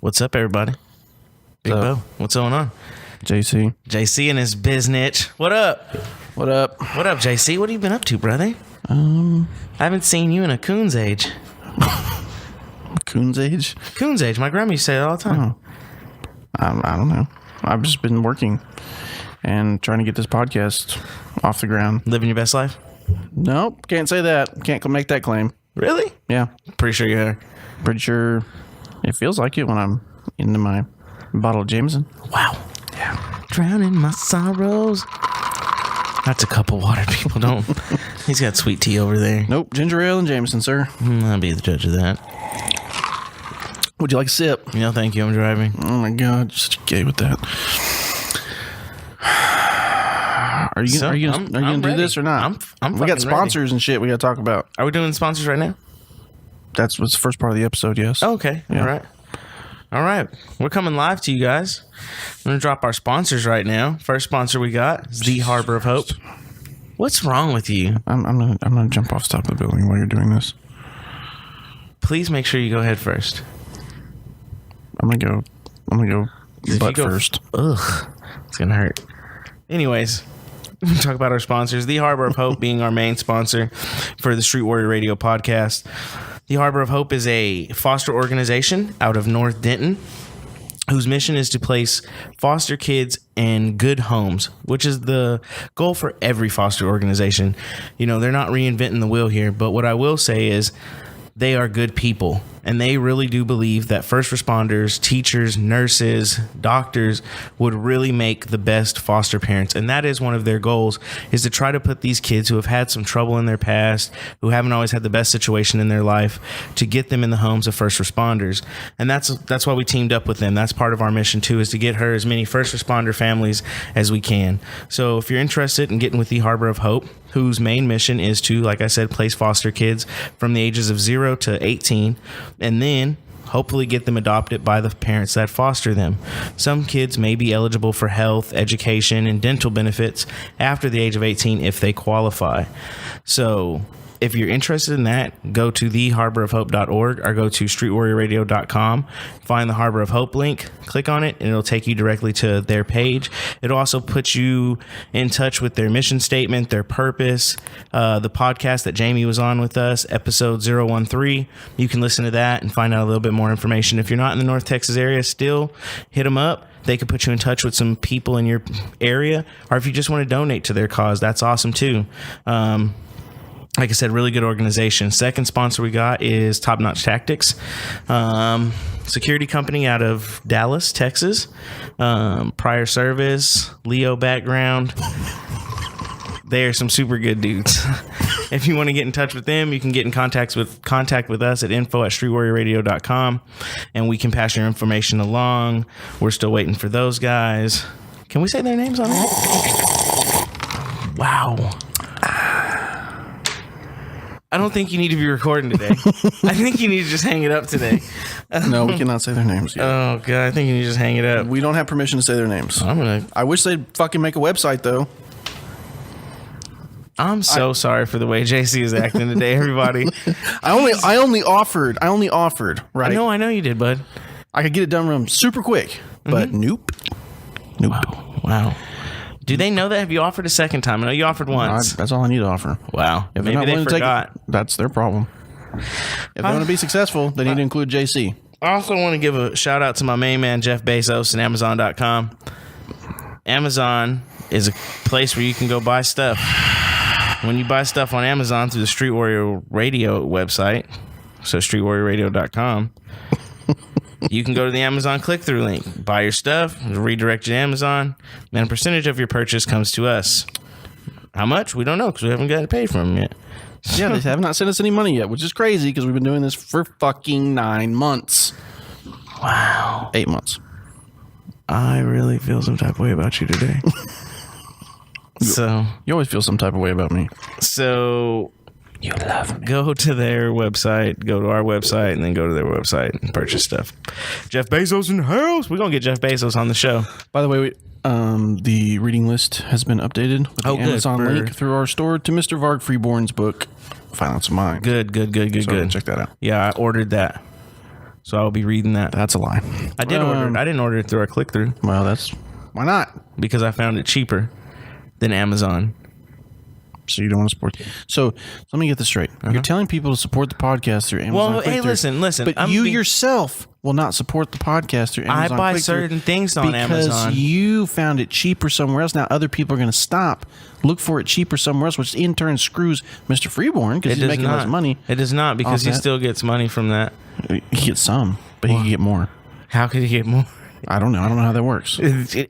What's up, everybody? Bigbo, what's going on? JC and his biznitch. What up? What up, JC? What have you been up to, brother? I haven't seen you in a coon's age. Coon's age? Coon's age. My grandma used to say it all the time. I don't know. I've just been working and trying to get this podcast off the ground. Living your best life? Nope, can't say that. Can't make that claim. Really? Yeah. Pretty sure you are. Pretty sure it feels like it when I'm into my bottle of Jameson. Wow. Yeah. Drowning my sorrows. That's a cup of water, people. Don't. He's got sweet tea over there. Nope, ginger ale and Jameson, sir. I'll be the judge of that. Would you like a sip? No, thank you. I'm driving. Oh my God, you're such a gay with that. Are you gonna do this or not? We got sponsors ready. And shit we got to talk about. Are we doing sponsors right now? That's what's the first part of the episode, yes. Oh, okay. Yeah. All right. We're coming live to you guys. I'm going to drop our sponsors right now. First sponsor we got is the Harbor of Hope. What's wrong with you? I'm gonna jump off the top of the building while you're doing this. Please make sure you go head first. I'm gonna go butt first. Ugh. It's going to hurt. Anyways, we'll talk about our sponsors. The Harbor of Hope being our main sponsor for the Street Warrior Radio podcast. The Harbor of Hope is a foster organization out of North Denton whose mission is to place foster kids in good homes, which is the goal for every foster organization. You know, they're not reinventing the wheel here, but what I will say is they are good people. And they really do believe that first responders, teachers, nurses, doctors would really make the best foster parents. And that is one of their goals, is to try to put these kids who have had some trouble in their past, who haven't always had the best situation in their life, to get them in the homes of first responders. And that's why we teamed up with them. That's part of our mission too, is to get her as many first responder families as we can. So if you're interested in getting with the Harbor of Hope, whose main mission is to, like I said, place foster kids from the ages of 0 to 18, and then hopefully get them adopted by the parents that foster them. Some kids may be eligible for health, education, and dental benefits after the age of 18 if they qualify. So if you're interested in that, go to theharborofhope.org or go to streetwarriorradio.com, find the Harbor of Hope link, click on it, and it'll take you directly to their page. It'll also put you in touch with their mission statement, their purpose, the podcast that Jamie was on with us, episode 013. You can listen to that and find out a little bit more information. If you're not in the North Texas area still, hit them up. They could put you in touch with some people in your area, or if you just want to donate to their cause, that's awesome too. Like I said, really good organization. Second sponsor we got is Top Notch Tactics, security company out of Dallas, Texas. Prior service, Leo background. They are some super good dudes. If you want to get in touch with them, you can get in contact with us at info@streetwarriorradio.com, and we can pass your information along. We're still waiting for those guys. Can we say their names on it? Wow. I don't think you need to be recording today. I think you need to just hang it up today. No, we cannot say their names yet. Oh, God. I think you need to just hang it up. We don't have permission to say their names. I wish they'd fucking make a website, though. I'm so sorry for the way JC is acting today, everybody. I only offered, right? I know you did, bud. I could get it done from super quick, but nope. Wow. Do they know that? Have you offered a second time? I know you offered once. That's all I need to offer. Wow. If maybe they forgot. That's their problem. If they want to be successful, they need to include JC. I also want to give a shout out to my main man, Jeff Bezos, and Amazon.com. Amazon is a place where you can go buy stuff. When you buy stuff on Amazon through the Street Warrior Radio website, so streetwarriorradio.com, you can go to the Amazon click-through link, buy your stuff, redirect you to Amazon, and a percentage of your purchase comes to us. How much? We don't know because we haven't got it paid from them yet. Yeah, they have not sent us any money yet, which is crazy because we've been doing this for fucking 9 months. Wow. 8 months. I really feel some type of way about you today. So you always feel some type of way about me. So you love me. Go to their website, go to our website, and then go to their website and purchase stuff. Jeff Bezos in the house. We're going to get Jeff Bezos on the show. By the way, the reading list has been updated with the Amazon link through our store to Mr. Varg Freeborn's book, Violence of Mind. Good. Check that out. Yeah, I ordered that. So I'll be reading that. That's a lie. I did order it. I didn't order it through our click-through. Well, why not? Because I found it cheaper than Amazon. So you don't want to support. So let me get this straight. You're telling people to support the podcast through Amazon. Well, hey, listen. But you yourself will not support the podcast through Amazon. I buy certain things on Amazon. Because you found it cheaper somewhere else. Now other people are going to stop, look for it cheaper somewhere else, which in turn screws Mr. Freeborn because he's making less money. It does not, because he still gets money from that. He gets some, but he can get more. How could he get more? I don't know. I don't know how that works.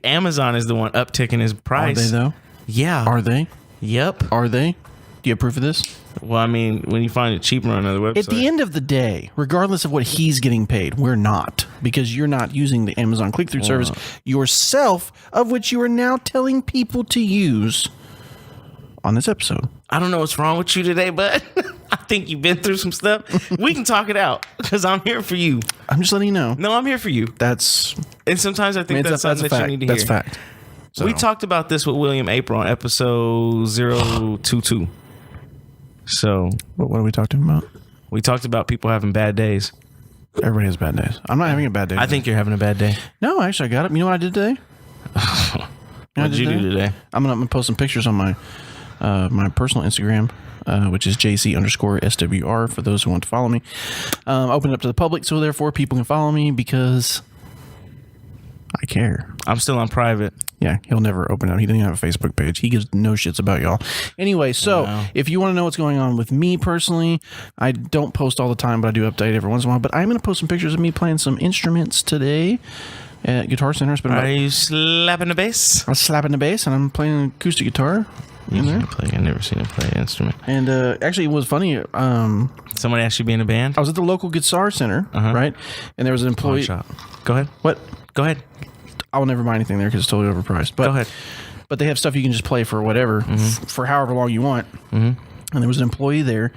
Amazon is the one upticking his price. Are they, though? Yeah. Are they? Yep. Are they? Do you have proof of this? Well, I mean, when you find it cheaper on another website. At the end of the day, regardless of what he's getting paid, we're not. Because you're not using the Amazon click-through service yourself, of which you are now telling people to use on this episode. I don't know what's wrong with you today, bud. I think you've been through some stuff. We can talk it out, because I'm here for you. I'm just letting you know. No, I'm here for you. And sometimes I think that's something that you need to hear. That's fact. So. We talked about this with William April on episode 022. So, what are we talking about? We talked about people having bad days. Everybody has bad days. I'm not having a bad day. I think you're having a bad day. No, actually, I got it. You know what I did today? What did you do today? I'm gonna post some pictures on my my personal Instagram, which is JC_SWR for those who want to follow me. Open it up to the public, so therefore people can follow me because I care. I'm still on private. Yeah, he'll never open it. He doesn't even have a Facebook page. He gives no shits about y'all. Anyway, so if you want to know what's going on with me personally, I don't post all the time, but I do update every once in a while. But I'm going to post some pictures of me playing some instruments today at Guitar Center. Are you slapping the bass? I'm slapping the bass, and I'm playing an acoustic guitar. I've never seen him play an instrument. And actually, it was funny. Somebody asked you to be in a band? I was at the local Guitar Center, right? And there was an employee. Shop. Go ahead. What? Go ahead. I will never buy anything there because it's totally overpriced. But, go ahead. But they have stuff you can just play for whatever, for however long you want. And there was an employee there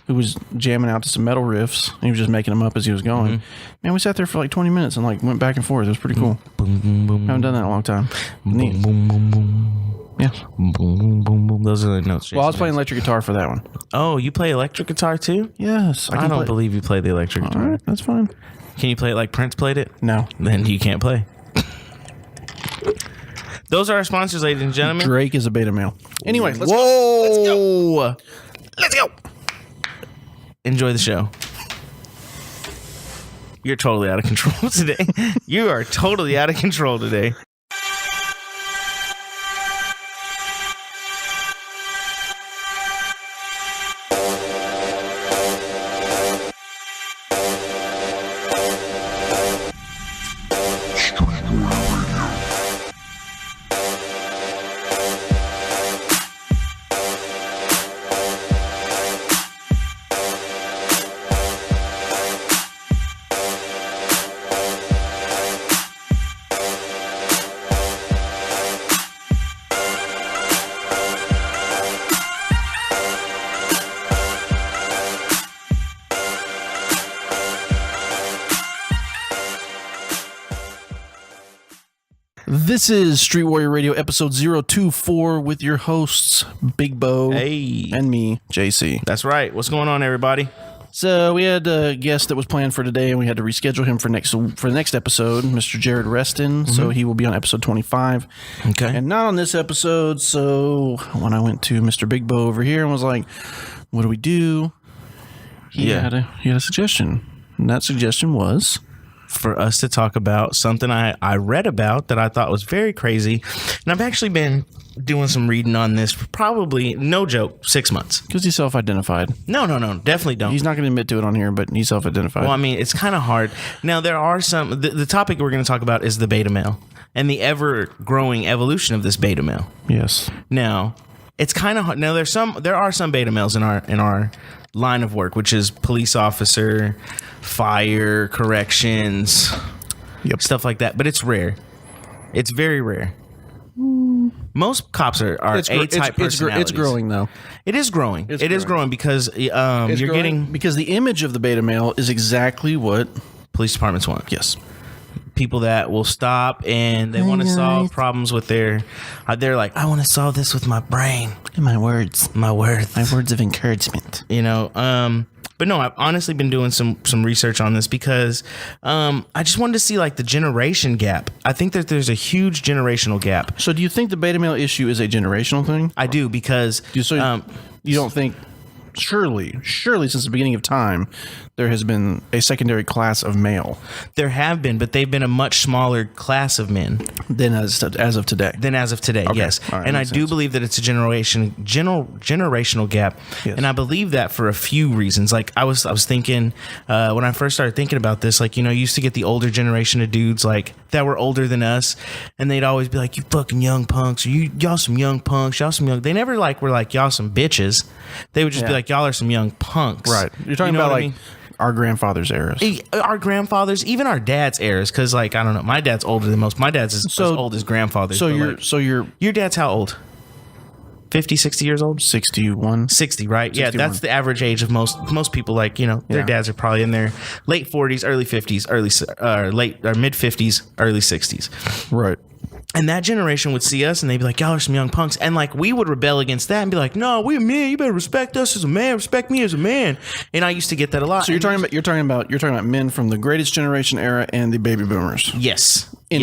who was jamming out to some metal riffs. And he was just making them up as he was going. Man, we sat there for like 20 minutes and like went back and forth. It was pretty cool. Boom, boom, boom. Haven't done that in a long time. Neat. Boom, boom, boom. Yeah. Boom, boom, boom, boom. Those are the notes. Well, I was playing electric guitar for that one. Oh, you play electric guitar too? Yes. I don't believe you play the electric guitar. All right, that's fine. Can you play it like Prince played it? No. Then you can't play. Those are our sponsors, ladies and gentlemen. Drake is a beta male. Anyway, let's go. Let's go. Enjoy the show. You're totally out of control today. You are totally out of control today. This is Street Warrior Radio episode 024 with your hosts, Bigbo and me, JC. That's right. What's going on, everybody? So we had a guest that was planned for today, and we had to reschedule him for the next episode, Mr. Jared Reston. So he will be on episode 25. Okay. And not on this episode. So when I went to Mr. Bigbo over here and was like, what do we do? He had a suggestion. And that suggestion was for us to talk about something I read about that I thought was very crazy. And I've actually been doing some reading on this for probably, no joke, 6 months. Because he's self-identified. No, definitely don't. He's not going to admit to it on here, but he's self-identified. Well, I mean, it's kind of hard. Now, there are some, the topic we're going to talk about is the beta male and the ever-growing evolution of this beta male. Yes. Now, it's kind of hard. Now, there are some beta males in our line of work, which is police officer, fire, corrections, stuff like that. But it's rare. It's very rare. Most cops are A-type personalities. It's growing, though. It is growing. It is growing because because the image of the beta male is exactly what police departments want. Yes. People that will stop and they want to solve problems with they're like, I want to solve this with my brain and my words of encouragement. But no, I've honestly been doing some research on this because I just wanted to see like the generation gap. I think that there's a huge generational gap. So do you think the beta male issue is a generational thing? I do, because You don't think surely since the beginning of time there has been a secondary class of male there have been, but they've been a much smaller class of men than as of today. Yes. All right, And I makes do sense. believe that it's a generational gap. Yes. And I believe that for a few reasons. Like I was thinking when I first started thinking about this, like, you know, you used to get the older generation of dudes like that were older than us, and they'd always be like, you fucking young punks, or y'all some young punks, y'all some young. They never like were like, y'all some bitches. They would just be like, y'all are some young punks. Right. You're talking You know about what I like mean? our grandfather's eras. Our grandfathers, even our dad's eras, because like I don't know, my dad's older than most. My dad's as old as grandfather's. So but, you're your dad's how old? 50, 60 years old? 61. 60, right? 61. Yeah, that's the average age of most people. Like, you know, their dads are probably in their late 40s, early 50s, mid 50s, early 60s. Right. And that generation would see us and they'd be like, y'all are some young punks. And like we would rebel against that and be like, no, we're men. You better respect us as a man. Respect me as a man. And I used to get that a lot. So you're talking about men from the greatest generation era and the baby boomers. Yes. In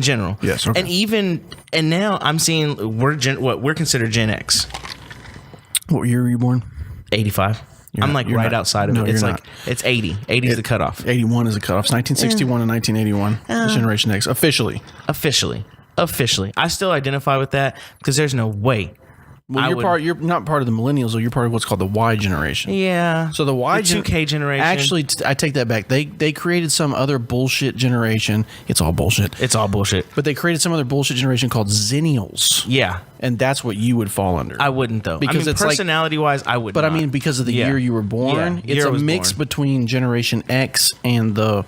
general. Yes. Okay. And now I'm seeing we're considered Gen X. What year were you born? 85. I'm like right outside of it. It's like it's 80. 80 is the cutoff. 81 is the cutoff. It's 1961 and 1981. Generation X officially. I still identify with that because there's no way. Well, you're not part of the millennials, though. You're part of what's called the Y generation. Yeah. So the Y 2K generation. Actually, I take that back. They created some other bullshit generation. It's all bullshit. But they created some other bullshit generation called Zennials. Yeah. And that's what you would fall under. I wouldn't, though. Because it's personality-wise, I would. But not. I mean, because of the year you were born, it's a mix between Generation X and the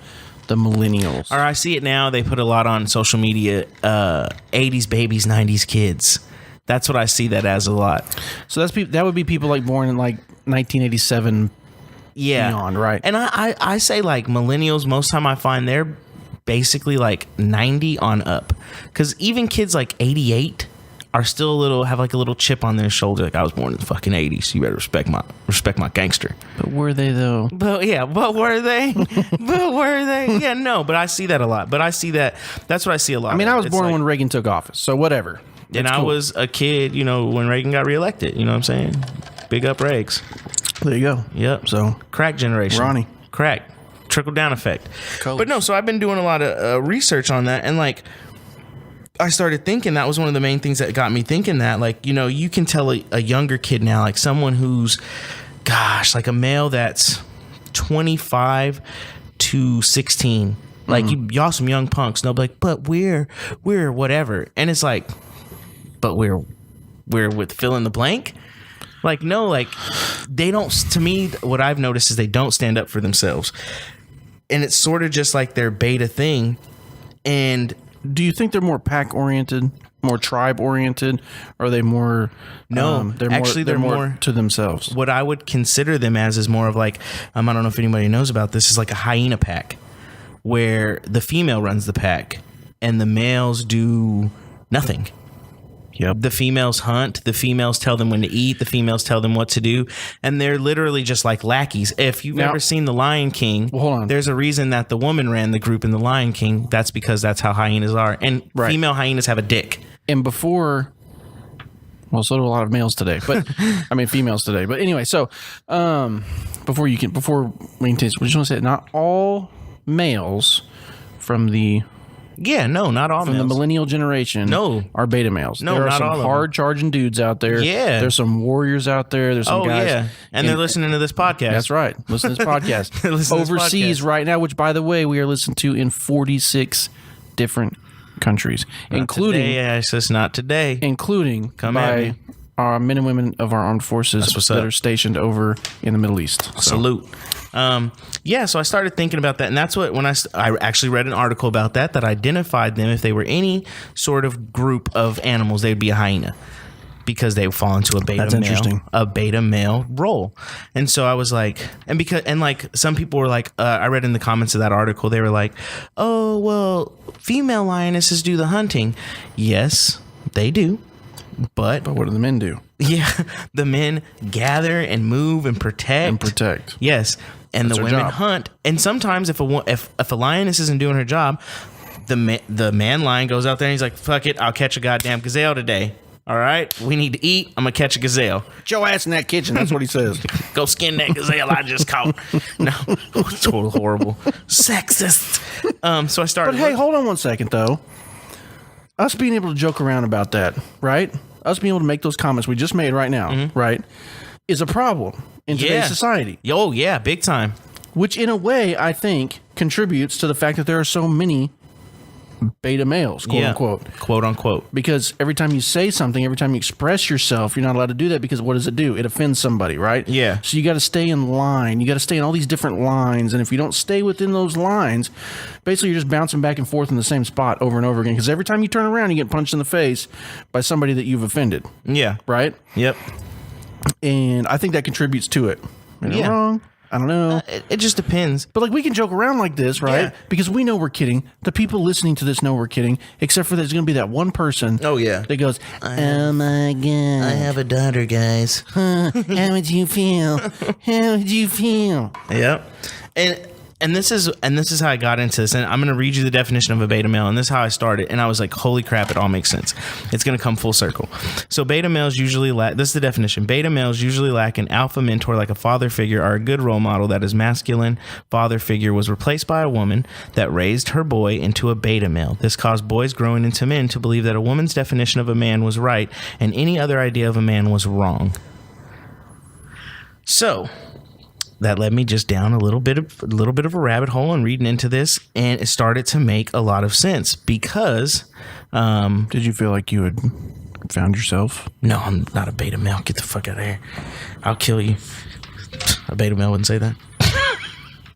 millennials. Or I see it now. They put a lot on social media. 80s babies, 90s kids. That's what I see that as a lot. So that would be people like born in like 1987. Yeah. Beyond, right? And I say like millennials. Most time I find they're basically like 90 on up. Because even kids like 88 are still have like a little chip on their shoulder. Like I was born in the fucking 80s. So you better respect my gangster. But were they though? But were they? Yeah, no. But I see that a lot. That's what I see a lot. I mean, I was born when Reagan took office. So whatever. And I was a kid, you know, when Reagan got reelected. You know what I'm saying? Big up Reags. There you go. Yep. So crack generation. Ronnie. Crack. Trickle down effect. Colors. But no, so I've been doing a lot of research on that. And like, I started thinking that was one of the main things that got me thinking that, like, you know, you can tell a younger kid now, like someone who's, like a male that's 25 to 16. Like, y'all some young punks. And they'll be like, but we're whatever. And it's like, but we're with fill in the blank. Like, no, like they don't, to me, what I've noticed is they don't stand up for themselves. And it's sort of just like their beta thing. And do you think they're more pack oriented, more tribe oriented? Or are they more, no, they're more to themselves? What I would consider them as is more of like, I don't know if anybody knows about this, is like a hyena pack where the female runs the pack and the males do nothing. Yep. The females hunt. The females tell them when to eat. The females tell them what to do. And they're literally just like lackeys. If you've ever seen The Lion King, hold on. There's a reason that the woman ran the group in The Lion King. That's because that's how hyenas are. And female hyenas have a dick. And before... Well, so do a lot of males today, but I mean females today. But anyway, so before we can taste, we just want to say not all males from the not all from males. the millennial generation are beta males. No, there are not some all hard charging dudes out there. Yeah, there's some warriors out there. There's some guys, and they're listening to this podcast. That's right, listen to this podcast overseas right now. Which, by the way, we are listened to in 46 different countries, including not today, including by our men and women of our armed forces that are stationed over in the Middle East. So. Salute. So I started thinking about that, and that's what when I actually read an article about that identified them. If they were any sort of group of animals, they would be a hyena because they fall into a beta male role. And so I was like, and like some people were like, I read in the comments of that article, they were like, oh well, female lionesses do the hunting. Yes, they do. But what do the men do? Yeah, the men gather and move and protect. Yes, and That's the their women job. hunt. And sometimes if a lioness isn't doing her job, the man lion goes out there and he's like, "Fuck it, I'll catch a goddamn gazelle today. All right, we need to eat. I'm gonna catch a gazelle. Get your ass in that kitchen." That's what he says. Go skin that gazelle I just caught." No, total horrible, sexist. So I started. But hey, hold on one second though. Us being able to joke around about that, right? Us being able to make those comments we just made right now, right, is a problem in today's society. Oh yeah, big time. Which in a way I think contributes to the fact that there are so many beta males, quote unquote. Because every time you say something, every time you express yourself, you're not allowed to do that because what does it do? It offends somebody, right? Yeah. So you got to stay in line. You got to stay in all these different lines. And if you don't stay within those lines, basically you're just bouncing back and forth in the same spot over and over again. Because every time you turn around, you get punched in the face by somebody that you've offended. Yeah. Right? Yep. And I think that contributes to it. Am I wrong? I don't know. It just depends. But like we can joke around like this, right? Yeah. Because we know we're kidding. The people listening to this know we're kidding. Except for there's going to be that one person. Oh yeah. That goes, "Oh my god, I have a daughter, guys." how would you feel? How would you feel? Yep. And this is how I got into this. And I'm going to read you the definition of a beta male. And this is how I started. And I was like, holy crap, it all makes sense. It's going to come full circle. So beta males usually lack, this is the definition. Beta males usually lack an alpha mentor like a father figure or a good role model that is masculine. Father figure was replaced by a woman that raised her boy into a beta male. This caused boys growing into men to believe that a woman's definition of a man was right and any other idea of a man was wrong. So that led me just down a little bit of a rabbit hole and reading into this, and it started to make a lot of sense because Did you feel like you had found yourself? No, I'm not a beta male. Get the fuck out of here. I'll kill you. A beta male wouldn't say that.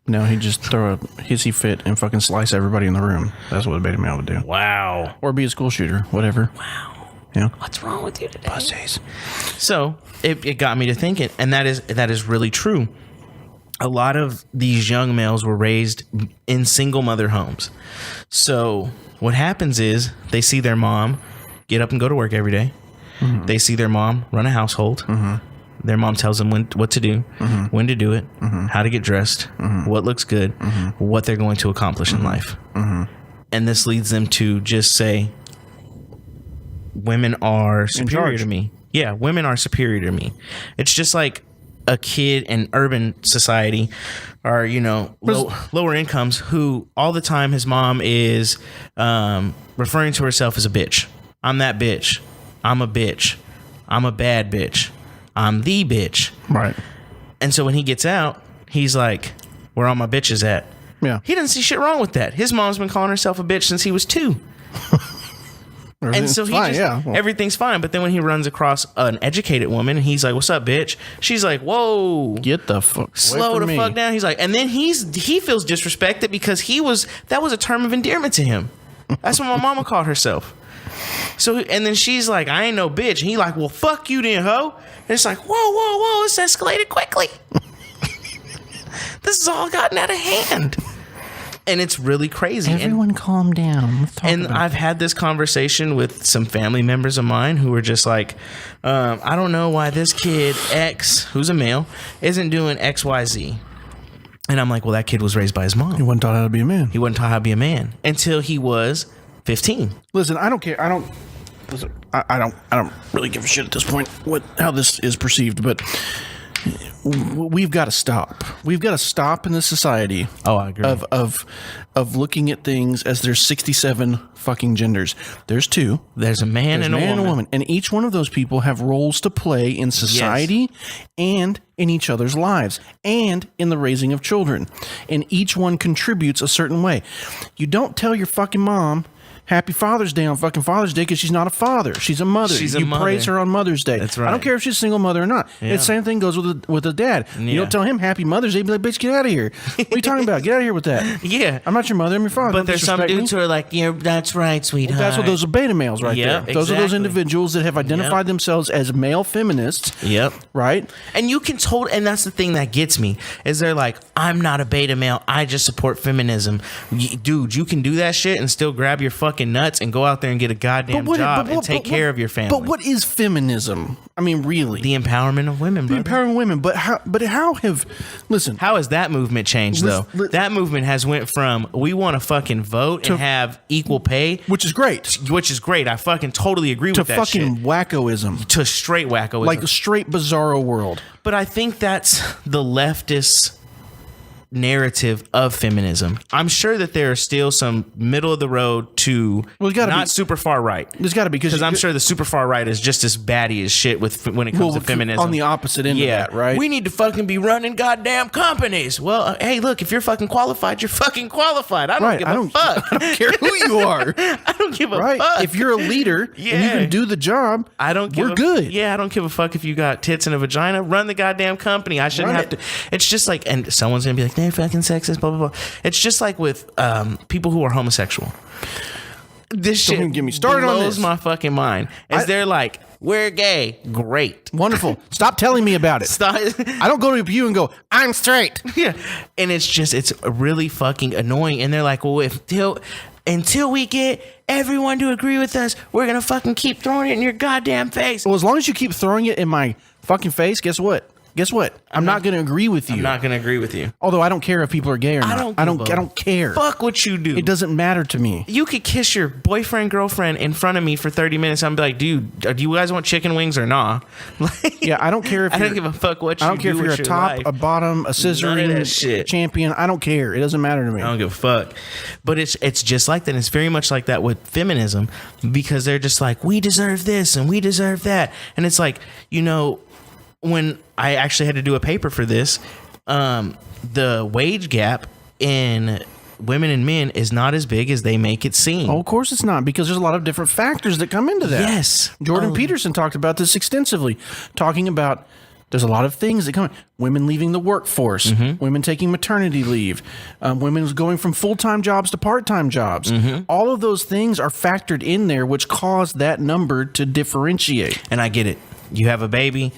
No, he'd just throw a hissy fit and fucking slice everybody in the room. That's what a beta male would do. Wow. Or be a school shooter, whatever. Wow. Yeah. What's wrong with you today? Pussies. So it got me to thinking, and that is really true. A lot of these young males were raised in single mother homes. So what happens is they see their mom get up and go to work every day. Mm-hmm. They see their mom run a household. Mm-hmm. Their mom tells them what to do, mm-hmm. when to do it, mm-hmm. how to get dressed, mm-hmm. what looks good, mm-hmm. what they're going to accomplish mm-hmm. in life. Mm-hmm. And this leads them to just say, women are superior to me. Yeah, women are superior to me. It's just like a kid in urban society or, lower incomes who all the time his mom is referring to herself as a bitch. I'm that bitch. I'm a bitch. I'm a bad bitch. I'm the bitch. Right. And so when he gets out, he's like, where all my bitches at? Yeah. He doesn't see shit wrong with that. His mom's been calling herself a bitch since he was 2. And so everything's fine. But then when he runs across an educated woman and he's like, what's up, bitch? She's like, whoa. Get the fuck slow the fuck down. He's like, and then he feels disrespected because that was a term of endearment to him. That's what my mama called herself. So, and then she's like, I ain't no bitch. And he like, well, fuck you then, ho. And it's like, whoa, this escalated quickly. This has all gotten out of hand. And it's really crazy. Everyone calm down. And I've had this conversation with some family members of mine who are just like, I don't know why this kid X, who's a male, isn't doing X, Y, Z. And I'm like, well, that kid was raised by his mom. He wasn't taught how to be a man. He wasn't taught how to be a man until he was 15. Listen, I don't care. I don't really give a shit at this point how this is perceived, but we've got to stop. We've got to stop in this society. Oh, I agree. Of looking at things as there's 67 fucking genders. There's 2. There's a man and a woman. And each one of those people have roles to play in society and in each other's lives and in the raising of children. And each one contributes a certain way. You don't tell your fucking mom Happy Father's Day on fucking Father's Day because she's not a father. She's a mother. You praise her on Mother's Day. That's right. I don't care if she's a single mother or not. Yeah. The same thing goes with a dad. Yeah. You don't tell him Happy Mother's Day. Be like, bitch, get out of here. What are you talking about? Get out of here with that. Yeah. I'm not your mother. I'm your father. But there's some dudes who are like, yeah, that's right, sweetheart. That's what those are beta males right there. Those are those individuals that have identified themselves as male feminists. Yep. Right? And you can and that's the thing that gets me, is they're like, I'm not a beta male. I just support feminism. Dude, you can do that shit and still grab your fucking fucking nuts and go out there and get a goddamn job and take care of your family. But what is feminism? I mean, really, the empowerment of women. The empowerment of women. But how have listen? How has that movement changed though? That movement has went from we want to fucking vote and have equal pay, which is great. I fucking totally agree with that shit. To fucking wackoism. To straight wackoism. Like a straight bizarro world. But I think that's the leftist narrative of feminism. I'm sure that there are still some middle of the road to not super far right. There's got to be because I'm sure the super far right is just as batty as shit when it comes to feminism. On the opposite end of that, right? We need to fucking be running goddamn companies. Well, hey, look, if you're fucking qualified, you're fucking qualified. I don't give a fuck. I don't care who you are. I don't give a fuck. If you're a leader and you can do the job, we're good. Yeah, I don't give a fuck if you got tits and a vagina. Run the goddamn company. I shouldn't have to. It's just like, and someone's gonna be like, they're fucking sexist, blah blah blah. It's just like with people who are homosexual. This shit don't get me started on blows this. my fucking mind. They're like, we're gay, great, wonderful. Stop telling me about it. Stop. I don't go to you and go, I'm straight. Yeah, and it's really fucking annoying. And they're like, well, until we get everyone to agree with us, we're gonna fucking keep throwing it in your goddamn face. Well, as long as you keep throwing it in my fucking face, guess what? I'm not going to agree with you. I'm not going to agree with you. Although I don't care if people are gay or not. I don't care. Fuck what you do. It doesn't matter to me. You could kiss your boyfriend, girlfriend in front of me for 30 minutes. I'm be like, dude, do you guys want chicken wings or nah? Yeah, I don't care if I don't give a fuck what you do. I don't care if you're a top, a bottom, a scissoring champion. I don't care. It doesn't matter to me. I don't give a fuck. But it's just like that. It's very much like that with feminism because they're just like, we deserve this and we deserve that. And it's like, when I actually had to do a paper for this, the wage gap in women and men is not as big as they make it seem. Oh, of course it's not, because there's a lot of different factors that come into that. Yes. Jordan Peterson talked about this extensively, talking about there's a lot of things that come in. Women leaving the workforce, women taking maternity leave, women going from full-time jobs to part-time jobs. All of those things are factored in there, which cause that number to differentiate. And I get it. You have a baby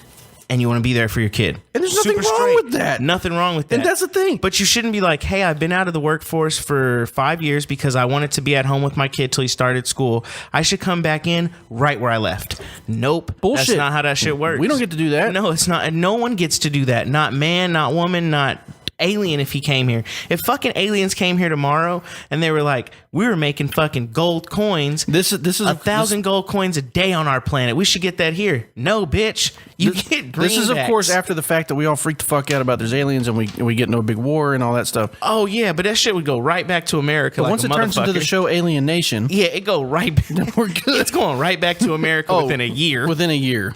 and you want to be there for your kid. And there's nothing wrong with that. Nothing wrong with that. And that's the thing. But you shouldn't be like, hey, I've been out of the workforce for 5 years because I wanted to be at home with my kid till he started school. I should come back in right where I left. Nope. Bullshit. That's not how that shit works. We don't get to do that. No, it's not. No one gets to do that. Not man, not woman, not alien if he came here. If fucking aliens came here tomorrow and they were like, we were making fucking gold coins. This is 1,000 gold coins a day on our planet. We should get that here. No, bitch. You get greenbacks. This is, of course, after the fact that we all freaked the fuck out about there's aliens and we get no big war and all that stuff. Oh, yeah, but that shit would go right back to America. But like once it turns into the show Alien Nation. Yeah, it go right back. We're good. It's going right back to America within a year. Within a year.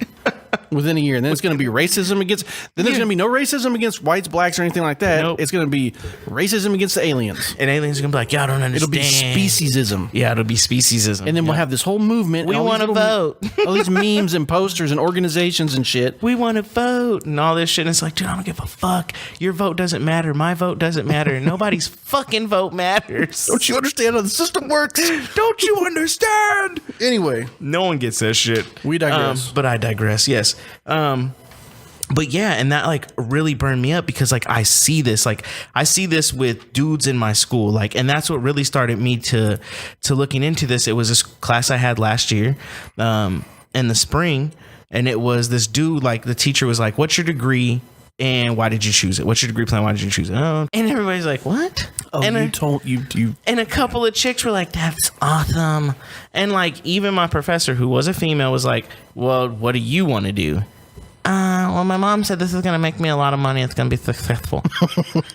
Within a year. And then it's going to be racism against... Then there's going to be no racism against whites, blacks, or anything like that. Nope. It's going to be racism against the aliens. And aliens are going to be like, y'all don't understand. It'll be speciesism. Yeah, it'll be speciesism. And then we'll have this whole movement. We want to vote. All these memes and posters and organizations and shit. We want to vote and all this shit. And it's like, dude, I don't give a fuck. Your vote doesn't matter. My vote doesn't matter. Nobody's fucking vote matters. Don't you understand how the system works? Don't you understand? Anyway. No one gets that shit. We digress. But I digress, yes. But yeah, and that like really burned me up because like I see this with dudes in my school, like, and that's what really started me to looking into this. It was this class I had last year in the spring, and it was this dude, like the teacher was like, what's your degree and why did you choose it? What's your degree plan? Why did you choose it? Oh. And everybody's like, what? Oh, and you and a couple of chicks were like, that's awesome. And like even my professor, who was a female, was like, well, what do you want to do? Well, my mom said this is going to make me a lot of money. It's going to be successful.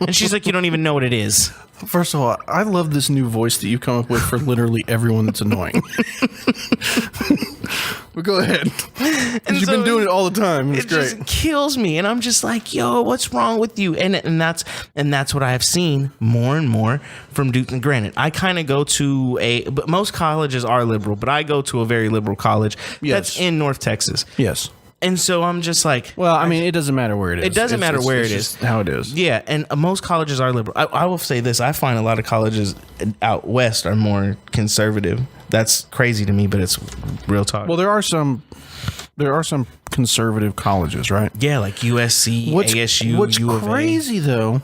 And she's like, you don't even know what it is. First of all, I love this new voice that you come up with for literally everyone that's annoying. But go ahead. And you've been doing it all the time. It's great. It just kills me. And I'm just like, yo, what's wrong with you? And that's what I have seen more and more from Duke. And granted, I kind of go to but most colleges are liberal, but I go to a very liberal college that's in North Texas. Yes. And so I'm just like... Well, I mean, it doesn't matter where it is. It doesn't matter where it is. How it is. Yeah, and most colleges are liberal. I will say this. I find a lot of colleges out west are more conservative. That's crazy to me, but it's real talk. Well, there are some conservative colleges, right? Yeah, like USC, ASU, What's U of A. crazy, though,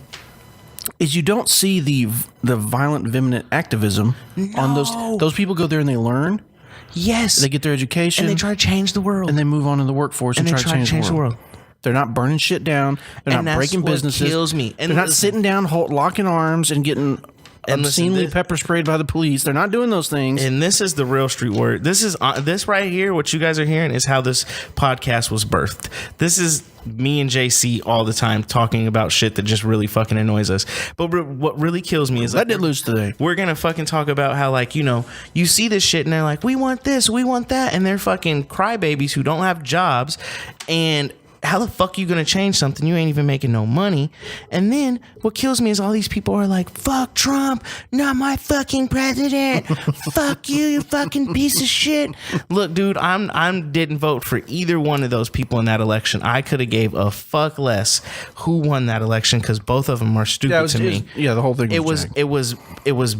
is you don't see the violent, vehement activism on those people. Go there and they learn. Yes, they get their education and they try to change the world, and they move on in the workforce and try to change the world. They're not burning shit down. They're not breaking businesses. Kills me. And they're not sitting down, locking arms, and getting obscenely pepper sprayed by the police. They're not doing those things. And this is the real street word. This is this right here. What you guys are hearing is how this podcast was birthed. This is me and JC all the time talking about shit that just really fucking annoys us. But what really kills me is let it loose today. We're gonna fucking talk about how, like, you know, you see this shit and they're like, we want this, we want that, and they're fucking crybabies who don't have jobs. And how the fuck you gonna change something? You ain't even making no money. And then what kills me is all these people are like, fuck Trump, not my fucking president. Fuck you, you fucking piece of shit. Look, dude, I didn't vote for either one of those people in that election. I could have gave a fuck less who won that election, because both of them are stupid to me. The whole thing. It was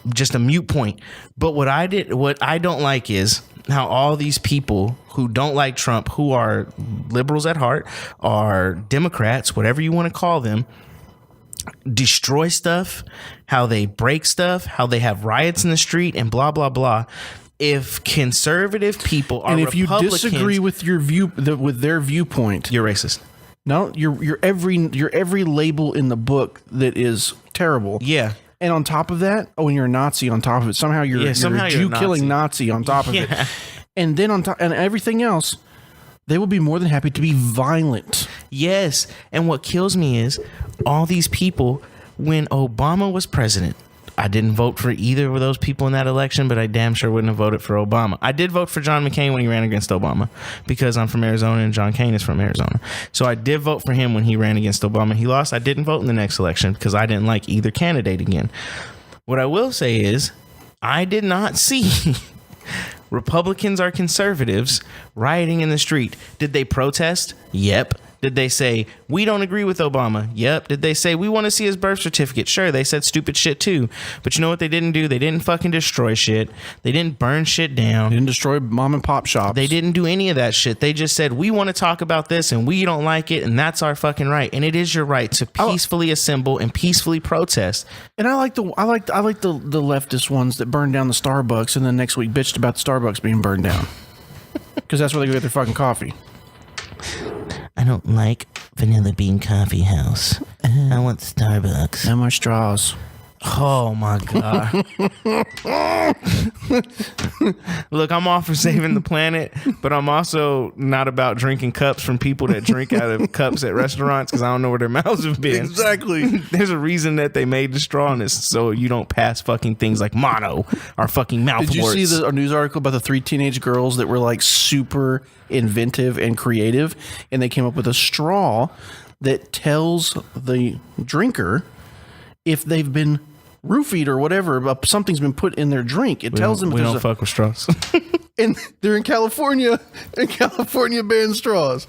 just a mute point. But what I don't like is how all these people who don't like Trump, who are liberals at heart, are Democrats, whatever you want to call them, destroy stuff, how they break stuff, how they have riots in the street, and blah, blah, blah. If conservative people are, and if you Republicans, disagree with your view, with their viewpoint, you're racist. No, you're every label in the book that is terrible. Yeah. And on top of that, and you're a Nazi on top of it. Somehow you're a Jew-killing Nazi on top of it. And then on top, and everything else, they will be more than happy to be violent. Yes. And what kills me is all these people, when Obama was president, I didn't vote for either of those people in that election, but I damn sure wouldn't have voted for Obama. I did vote for John McCain when he ran against Obama, because I'm from Arizona and John McCain is from Arizona. So I did vote for him when he ran against Obama. He lost. I didn't vote in the next election because I didn't like either candidate again. What I will say is I did not see Republicans or conservatives rioting in the street. Did they protest? Yep. Did they say, we don't agree with Obama? Yep. Did they say, we want to see his birth certificate? Sure. They said stupid shit too. But you know what they didn't do? They didn't fucking destroy shit. They didn't burn shit down. They didn't destroy mom and pop shops. They didn't do any of that shit. They just said, we want to talk about this and we don't like it, and that's our fucking right. And it is your right to peacefully assemble and peacefully protest. And I like the leftist ones that burned down the Starbucks and then next week bitched about the Starbucks being burned down. Because that's where they go get their fucking coffee. I don't like Vanilla Bean Coffee House. I want Starbucks. No more straws. Oh my God. Look, I'm all for saving the planet, but I'm also not about drinking cups from people that drink out of cups at restaurants, because I don't know where their mouths have been. Exactly. There's a reason that they made the straw in this, so you don't pass fucking things like mono or fucking mouth Did you warts. see the news article about the 3 teenage girls that were like super inventive and creative, and they came up with a straw that tells the drinker if they've been roofied or whatever, something's been put in their drink. It tells them we don't fuck with straws. And they're in California banned straws.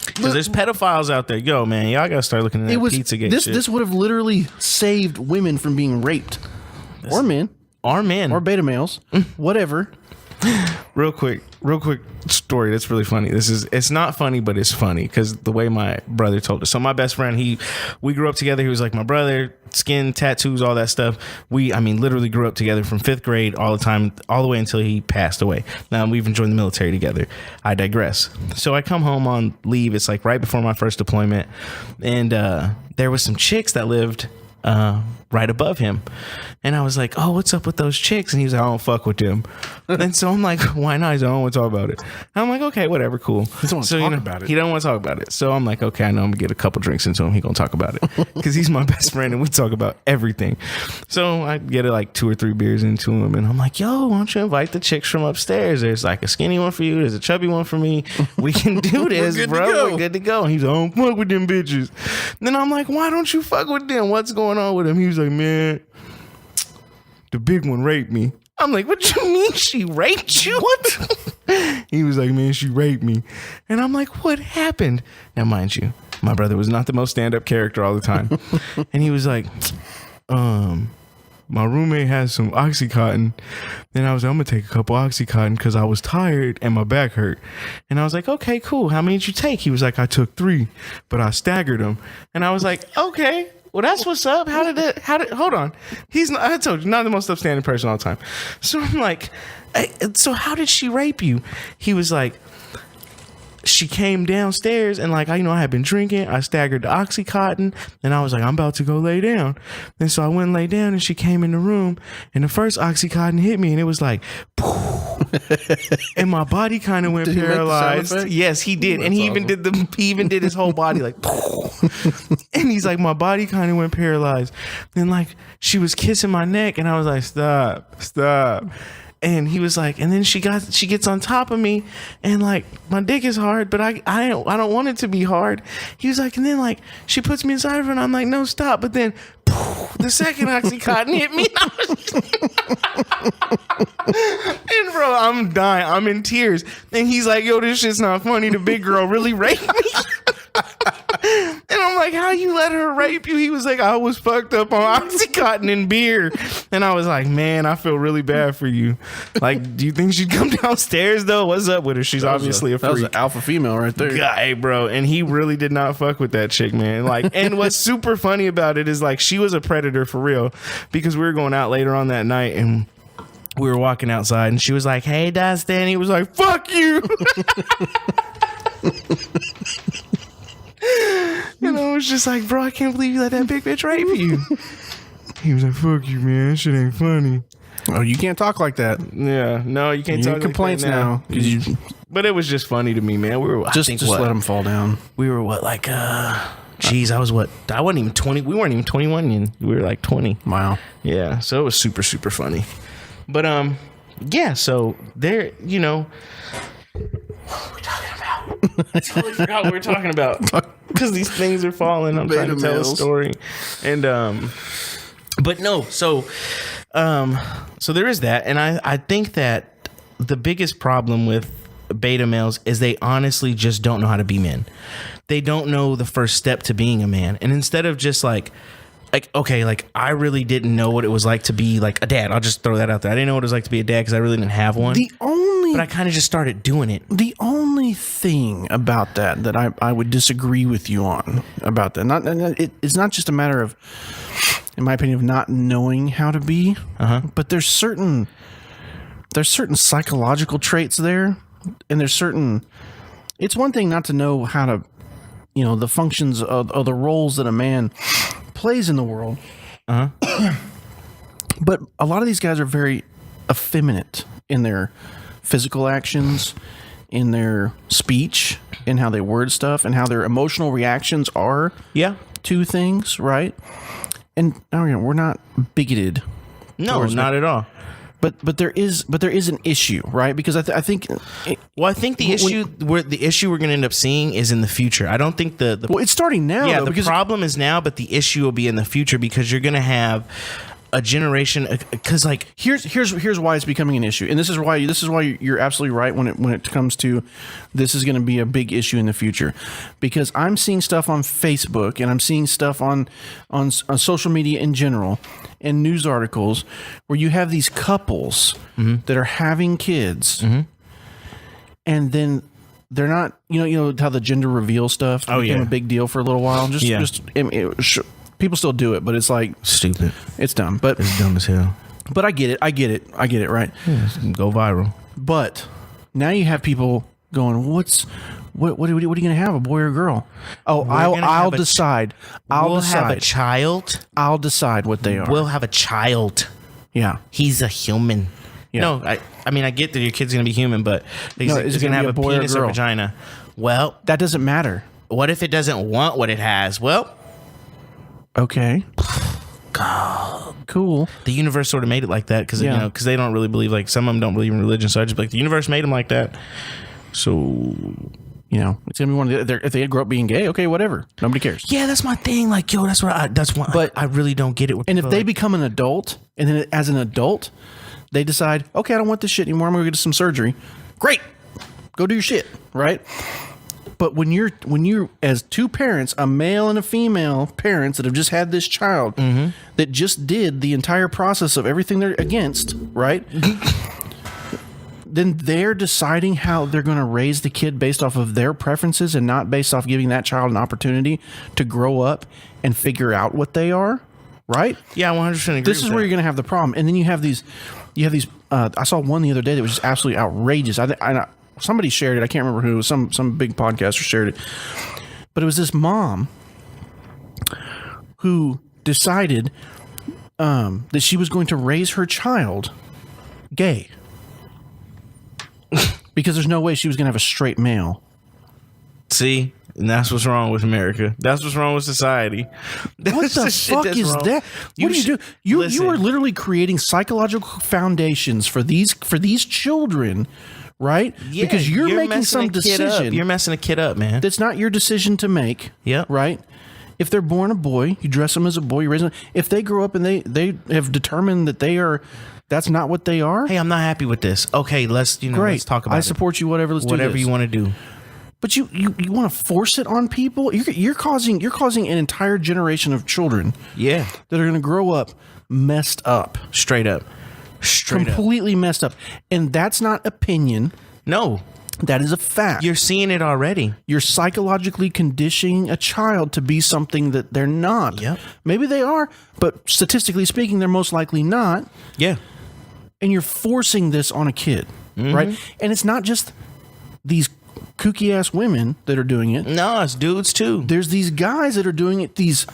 Because there's pedophiles out there. Yo, man, y'all gotta start looking at that Pizzagate shit. This would have literally saved women from being raped. Or men. Or beta males. Whatever. Real quick story that's really funny. It's not funny, but it's funny because the way my brother told us. So my best friend, we grew up together. He was like my brother, skin, tattoos, all that stuff. We literally grew up together from 5th grade all the time, all the way until he passed away. Now we've joined the military together. I digress. So I come home on leave. It's like right before my first deployment, and there was some chicks that lived right above him, and I was like, oh, what's up with those chicks? And he was like, I don't fuck with them. And so I'm like, why not? He's like, I don't want to talk about it. And I'm like, okay, whatever, cool. He don't want to talk about it. He don't want to talk about it. So I'm like, okay, I know I'm gonna get a couple drinks into him. He gonna talk about it because he's my best friend and we talk about everything. So I get like 2 or 3 beers into him, and I'm like, yo, why don't you invite the chicks from upstairs? There's like a skinny one for you, there's a chubby one for me. We can do this. We're good to go. And he's like, I don't fuck with them bitches. And then I'm like, why don't you fuck with them? What's going on with him? He was like, man, the big one raped me. I'm like, what you mean she raped you? What? He was like, man, she raped me. And I'm like, what happened? Now, mind you, my brother was not the most stand-up character all the time. And he was like, my roommate has some Oxycontin. Then I was like, I'm going to take a couple Oxycontin because I was tired and my back hurt. And I was like, okay, cool. How many did you take? He was like, I took 3, but I staggered them. And I was like, okay. Well, that's what's up. Hold on. I told you, not the most upstanding person all the time. So I'm like, so how did she rape you? He was like, she came downstairs and like, I had been drinking. I staggered the Oxycontin and I was like, I'm about to go lay down. And so I went and lay down and she came in the room and the first Oxycontin hit me and it was like, and my body kind of went paralyzed. Yes, he did. And he even did his whole body like, and he's like, my body kind of went paralyzed. And like, she was kissing my neck and I was like, stop. And he was like, and then she gets on top of me and like my dick is hard, but I don't want it to be hard. He was like, and then like she puts me inside of her and I'm like, no, stop. But then the second Oxycontin hit me. And bro, I'm dying. I'm in tears. And he's like, yo, this shit's not funny. The big girl really raped me. And I'm like, how you let her rape you? He was like, I was fucked up on Oxycontin and beer. And I was like, man, I feel really bad for you. Like, do you think she'd come downstairs though? What's up with her? She's obviously a freak. That was an alpha female right there. Guy, bro. And he really did not fuck with that chick, man. Like, and what's super funny about it is like she was a predator for real, because we were going out later on that night and we were walking outside and she was like, hey, Dustin. He was like, fuck you. And I was just like, bro, I can't believe you let that big bitch rape you. He was like, fuck you, man. That shit ain't funny. Oh, you can't talk like that. Yeah, no, you can't talk like complaints that now. But it was just funny to me, man. We were just let him fall down. We were like, geez, I wasn't even 20. We weren't even 21 yet. We were like 20. Wow. Yeah, so it was super, super funny. But yeah, so there, what were we talking about? I totally forgot what we were talking about because these things are falling. I'm trying to tell a story, and but no, so there is that, and I think that the biggest problem with beta males is they honestly just don't know how to be men. They don't know the first step to being a man, and instead of just like okay, like I really didn't know what it was like to be like a dad. I'll just throw that out there. I didn't know what it was like to be a dad because I really didn't have one. But I kind of just started doing it. The only thing about that I would disagree with you on about that, it's not just a matter of, in my opinion, of not knowing how to be, but there's certain psychological traits there, and it's one thing not to know how to, the functions of the roles that a man plays in the world. But a lot of these guys are very effeminate in their physical actions, in their speech, in how they word stuff, and how their emotional reactions are to things, right? And we're not bigoted. No, not at all. But there is an issue, right? Because I think the issue we're going to end up seeing is in the future. I don't think the well, it's starting now. Yeah, the problem is now, but the issue will be in the future because you're going to have a generation. Because like here's why it's becoming an issue, and this is why you're absolutely right when it comes to this is going to be a big issue in the future, because I'm seeing stuff on Facebook and I'm seeing stuff on social media in general and news articles where you have these couples that are having kids, and then they're not, how the gender reveal stuff became a big deal for a little while. People still do it, but it's like stupid. It's dumb, but it's dumb as hell. But I get it, right? Yeah, go viral. But now you have people going, what are you going to have, a boy or a girl? Oh, I'll decide. We'll have a child. I'll decide what they are. We'll have a child. Yeah. He's a human. Yeah. No, I mean, I get that your kid's going to be human, but he's going to have a boy penis or vagina. Well, that doesn't matter. What if it doesn't want what it has? Well, okay. God. Cool. The universe sort of made it like that because because they don't really believe, like some of them don't believe in religion, so I just be like, the universe made them like that. So it's gonna be one of if they grow up being gay, okay, whatever. Nobody cares. Yeah, that's my thing. Like, yo, that's why. But I really don't get it. And if they become an adult, and then as an adult, they decide, okay, I don't want this shit anymore. I'm gonna get some surgery. Great, go do your shit, right? But when you're as two parents, a male and a female parents that have just had this child that just did the entire process of everything they're against, right? then they're deciding how they're going to raise the kid based off of their preferences and not based off giving that child an opportunity to grow up and figure out what they are, right? Yeah, 100% agree. This is where you're going to have the problem. And then you have these. I saw one the other day that was just absolutely outrageous. Somebody shared it. I can't remember who. It was some big podcaster shared it. But it was this mom who decided that she was going to raise her child gay because there's no way she was going to have a straight male. See? And that's what's wrong with America. That's what's wrong with society. What the fuck is wrong. That? What do you do? You are literally creating psychological foundations for these children, right? Yeah, because you're making some decision. You're messing a kid up, man. That's not your decision to make. Yeah. Right? If they're born a boy, you dress them as a boy, you raise them. If they grow up and they have determined that that's not what they are. Hey, I'm not happy with this. Okay, let's talk about it. I support you, whatever, let's do this. Whatever you want to do. But you want to force it on people? You're causing an entire generation of children that are going to grow up messed up. Straight up. Completely messed up. And that's not opinion. No. That is a fact. You're seeing it already. You're psychologically conditioning a child to be something that they're not. Yep. Maybe they are, but statistically speaking, they're most likely not. Yeah. And you're forcing this on a kid, right? And it's not just these kooky ass women that are doing it. No, it's dudes too. There's these guys that are doing it, these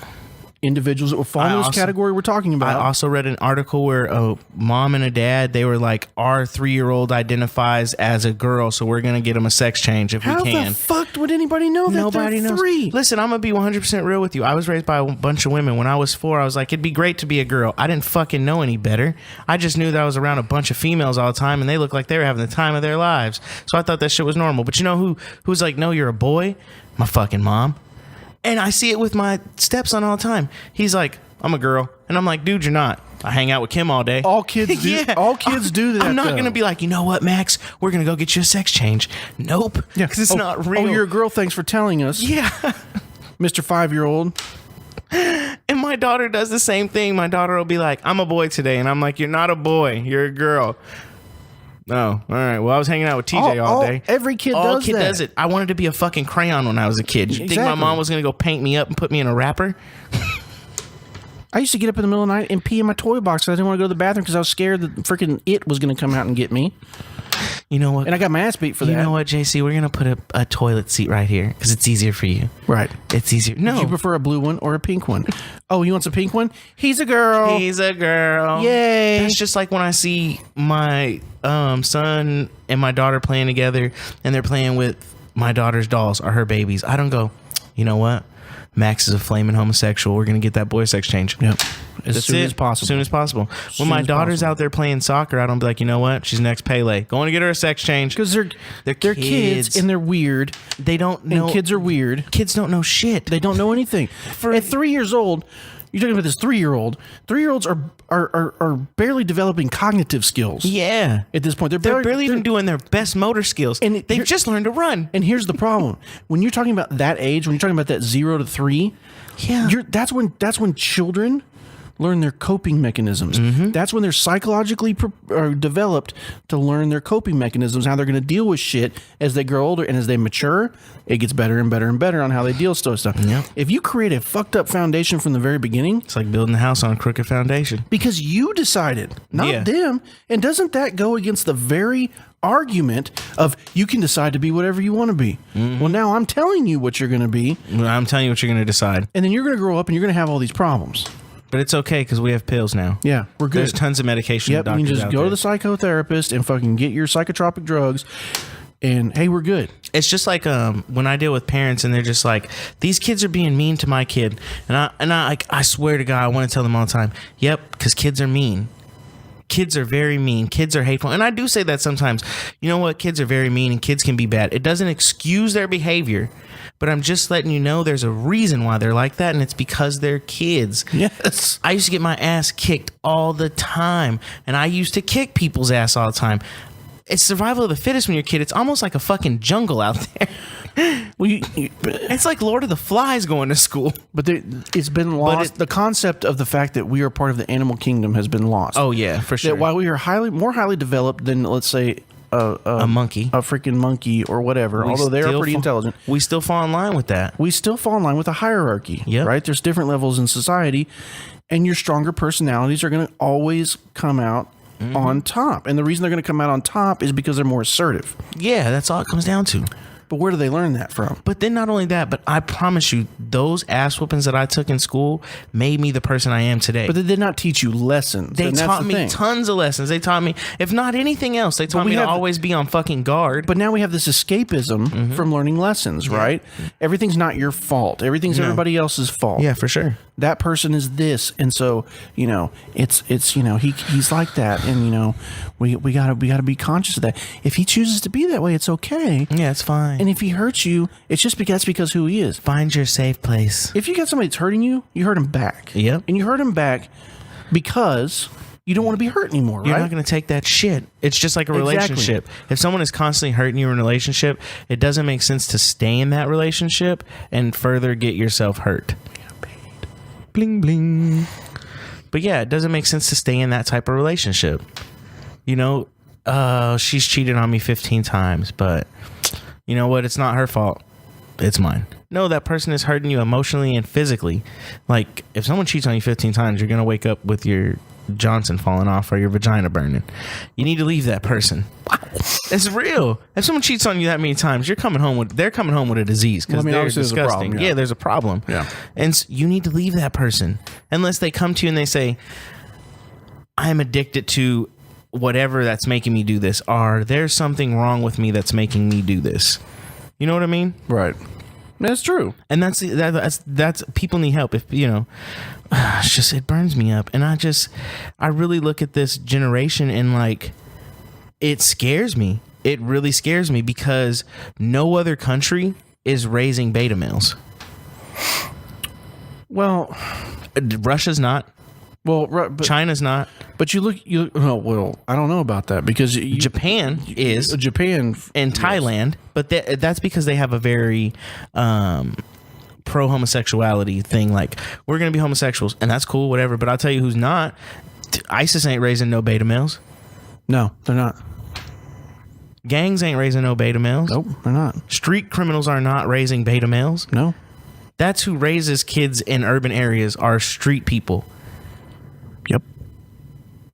individuals that will fall in this category we're talking about. I also read an article where a mom and a dad, they were like, our 3-year-old identifies as a girl, so we're going to get him a sex change if we can. How the fuck would anybody know that? Nobody knows. 3? Listen, I'm going to be 100% real with you. I was raised by a bunch of women. When I was 4, I was like, it'd be great to be a girl. I didn't fucking know any better. I just knew that I was around a bunch of females all the time, and they looked like they were having the time of their lives. So I thought that shit was normal. But you know who's like, no, you're a boy? My fucking mom. And I see it with my stepson all the time. He's like, I'm a girl. And I'm like, dude, you're not. I hang out with Kim all day. All kids do. Yeah. All kids do that. I'm not going to be like, you know what, Max? We're going to go get you a sex change. Nope. Yeah. Because it's not real. Oh, you're a girl. Thanks for telling us. Yeah. Mr. 5-year-old. And my daughter does the same thing. My daughter will be like, I'm a boy today. And I'm like, you're not a boy. You're a girl. Oh, all right. Well, I was hanging out with TJ all day. Every kid does that. Does it. I wanted to be a fucking crayon when I was a kid. You think my mom was going to go paint me up and put me in a wrapper? I used to get up in the middle of the night and pee in my toy box because I didn't want to go to the bathroom because I was scared that freaking it was going to come out and get me. You know what? And I got my ass beat for that. You know what, JC? We're going to put a toilet seat right here because it's easier for you. Right. It's easier. No. Do you prefer a blue one or a pink one? Oh, he wants a pink one? He's a girl. He's a girl. Yay. That's just like when I see my son and my daughter playing together and they're playing with my daughter's dolls or her babies. I don't go, you know what? Max is a flaming homosexual. We're going to get that boy sex change. Yep. As soon as possible. As soon as possible. When my daughter's out there playing soccer, I don't be like, you know what? She's next Pele. Going to get her a sex change. Because they're kids and they're weird. They don't know. And kids are weird. Kids don't know shit. They don't know anything. At 3 years old, you're talking about this 3-year-old. 3-year-olds are barely developing cognitive skills. Yeah. At this point, they're barely even doing their best motor skills. And they've just learned to run. And here's the problem: when you're talking about that age, when you're talking about that 0 to 3, that's when children learn their coping mechanisms. Mm-hmm. That's when they're psychologically developed to learn their coping mechanisms, how they're going to deal with shit as they grow older and as they mature. It gets better and better and better on how they deal with stuff. Yep. If you create a fucked up foundation from the very beginning, it's like building a house on a crooked foundation because you decided, not them. And doesn't that go against the very argument of you can decide to be whatever you want to be? Mm-hmm. Well, now I'm telling you what you're going to be. I'm telling you what you're going to decide. And then you're going to grow up and you're going to have all these problems. But it's okay because we have pills now. Yeah, we're good. There's tons of medication. Yep, you can just go to the psychotherapist and fucking get your psychotropic drugs, and hey, we're good. It's just like when I deal with parents and they're just like, these kids are being mean to my kid, and I swear to God, I want to tell them all the time, yep, because kids are mean. Kids are very mean. Kids are hateful. And I do say that sometimes. You know what? Kids are very mean and kids can be bad. It doesn't excuse their behavior, but I'm just letting you know there's a reason why they're like that, and it's because they're kids. Yes. I used to get my ass kicked all the time, and I used to kick people's ass all the time. It's survival of the fittest when you're a kid. It's almost like a fucking jungle out there. Well, it's like Lord of the Flies going to school. But it's been lost. The concept of the fact that we are part of the animal kingdom has been lost. Oh, yeah, for sure. That while we are more highly developed than, let's say, a monkey, a freaking monkey or whatever, although they are pretty intelligent. We still fall in line with that. We still fall in line with a hierarchy, right? There's different levels in society, and your stronger personalities are going to always come out on top. And the reason they're going to come out on top is because they're more assertive. Yeah, that's all it comes down to. But where do they learn that from? But then not only that, but I promise you, those ass whoopings that I took in school made me the person I am today. But they did not teach you lessons. They taught me tons of lessons. They taught me, if not anything else, they taught me to always be on fucking guard. But now we have this escapism from learning lessons, right? Everything's not your fault. Everything's everybody else's fault. Yeah, for sure. That person is this, and so it's he's like that, and we gotta be conscious of that. If he chooses to be that way, it's okay. Yeah, it's fine. And if he hurts you, it's just because who he is. Find your safe place. If you got somebody that's hurting you, you hurt him back. Yep. And you hurt him back because you don't want to be hurt anymore, You're right? not going to take that shit. It's just like a relationship. If someone is constantly hurting you in a relationship, it doesn't make sense to stay in that relationship and further get yourself hurt. Bling, bling. But yeah, it doesn't make sense to stay in that type of relationship. She's cheated on me 15 times, but you know what? It's not her fault. It's mine. No, that person is hurting you emotionally and physically. Like, if someone cheats on you 15 times, you're going to wake up with your Johnson falling off or your vagina burning. You need to leave that person. It's real. If someone cheats on you that many times, they're coming home with a disease because they're disgusting. There's a problem. Yeah. And you need to leave that person unless they come to you and they say, I'm addicted to whatever that's making me do this, or there's something wrong with me that's making me do this. You know what I mean? Right. That's true. And that's people need help. If it's just, it burns me up. And I really look at this generation and like, it scares me. It really scares me because no other country is raising beta males. Well, Russia's not. Well, but China's not. But I don't know about that because Japan is. Japan and Thailand, but that's because they have a very pro-homosexuality thing. Like, we're going to be homosexuals, and that's cool, whatever. But I'll tell you who's not. ISIS ain't raising no beta males. No, they're not. Gangs ain't raising no beta males. Nope, they're not. Street criminals are not raising beta males. No. That's who raises kids in urban areas, are street people. Yep.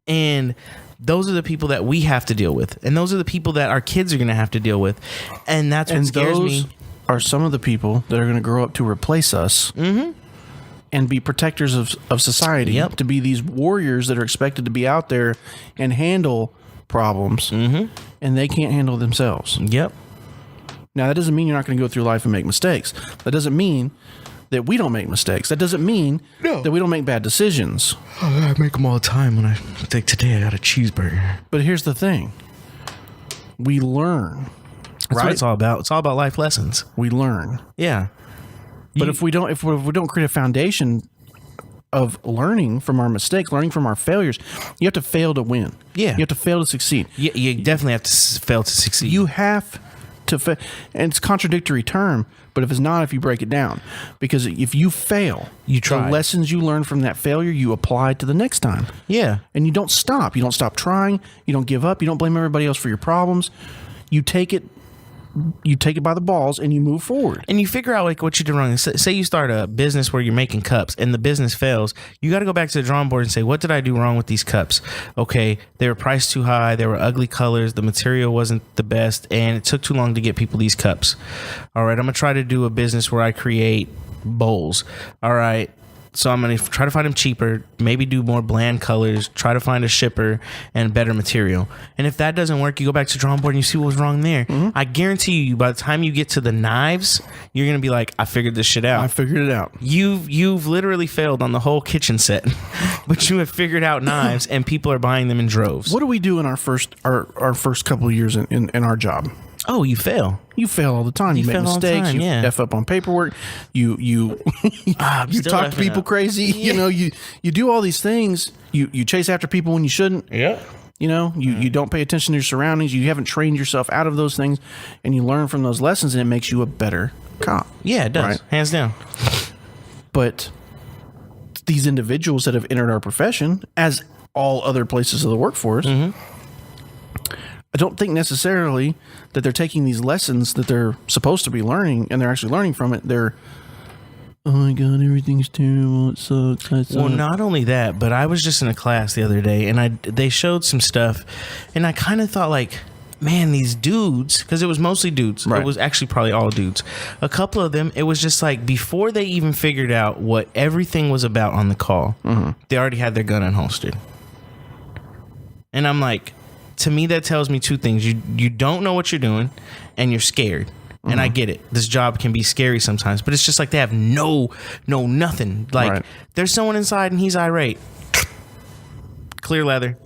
And those are the people that we have to deal with. And those are the people that our kids are going to have to deal with. And that's what scares me. Are some of the people that are going to grow up to replace us and be protectors of society. Yep. To be these warriors that are expected to be out there and handle problems. And they can't handle themselves. Yep. Now, that doesn't mean you're not going to go through life and make mistakes. That doesn't mean that we don't make mistakes. That doesn't mean that we don't make bad decisions. I make them all the time when I think today I got a cheeseburger. But here's the thing. We learn. That's what it's all about. It's all about life lessons. We learn. Yeah. But if we don't create a foundation of learning from our mistakes, learning from our failures, you have to fail to win. Yeah. You have to fail to succeed. You definitely have to fail to succeed. You have to fail. And it's a contradictory term, but if it's not, if you break it down. Because if you fail, the lessons you learn from that failure, you apply to the next time. Yeah. And you don't stop. You don't stop trying. You don't give up. You don't blame everybody else for your problems. You take it by the balls and you move forward. And you figure out like what you did wrong. Say you start a business where you're making cups and the business fails. You got to go back to the drawing board and say, what did I do wrong with these cups? Okay, they were priced too high. They were ugly colors. The material wasn't the best. And it took too long to get people these cups. All right, I'm going to try to do a business where I create bowls. All right. So I'm going to try to find them cheaper, maybe do more bland colors, try to find a shipper and better material. And if that doesn't work, you go back to the drawing board and you see what was wrong there. I guarantee you, by the time you get to the knives, you're going to be like, I figured this shit out. I figured it out. You've literally failed on the whole kitchen set, but you have figured out knives and people are buying them in droves. What do we do in our first couple of years in our job? Oh, you fail. You fail all the time. You make mistakes. You F up on paperwork. You talk to people crazy. Yeah. You do all these things. You chase after people when you shouldn't. Yeah. You don't pay attention to your surroundings. You haven't trained yourself out of those things, and you learn from those lessons, and it makes you a better cop. Yeah, it does. Right? Hands down. But these individuals that have entered our profession, as all other places of the workforce, I don't think necessarily that they're taking these lessons that they're supposed to be learning and they're actually learning from it. They're, oh my God, everything's terrible. It sucks. Well, not only that, but I was just in a class the other day and they showed some stuff and I kind of thought like, man, these dudes, because it was mostly dudes. Right. It was actually probably all dudes. A couple of them, it was just like before they even figured out what everything was about on the call, they already had their gun unholstered. And I'm like, to me, that tells me two things. You don't know what you're doing and you're scared. And I get it. This job can be scary sometimes, but it's just like they have nothing. Like there's someone inside and he's irate. Clear leather.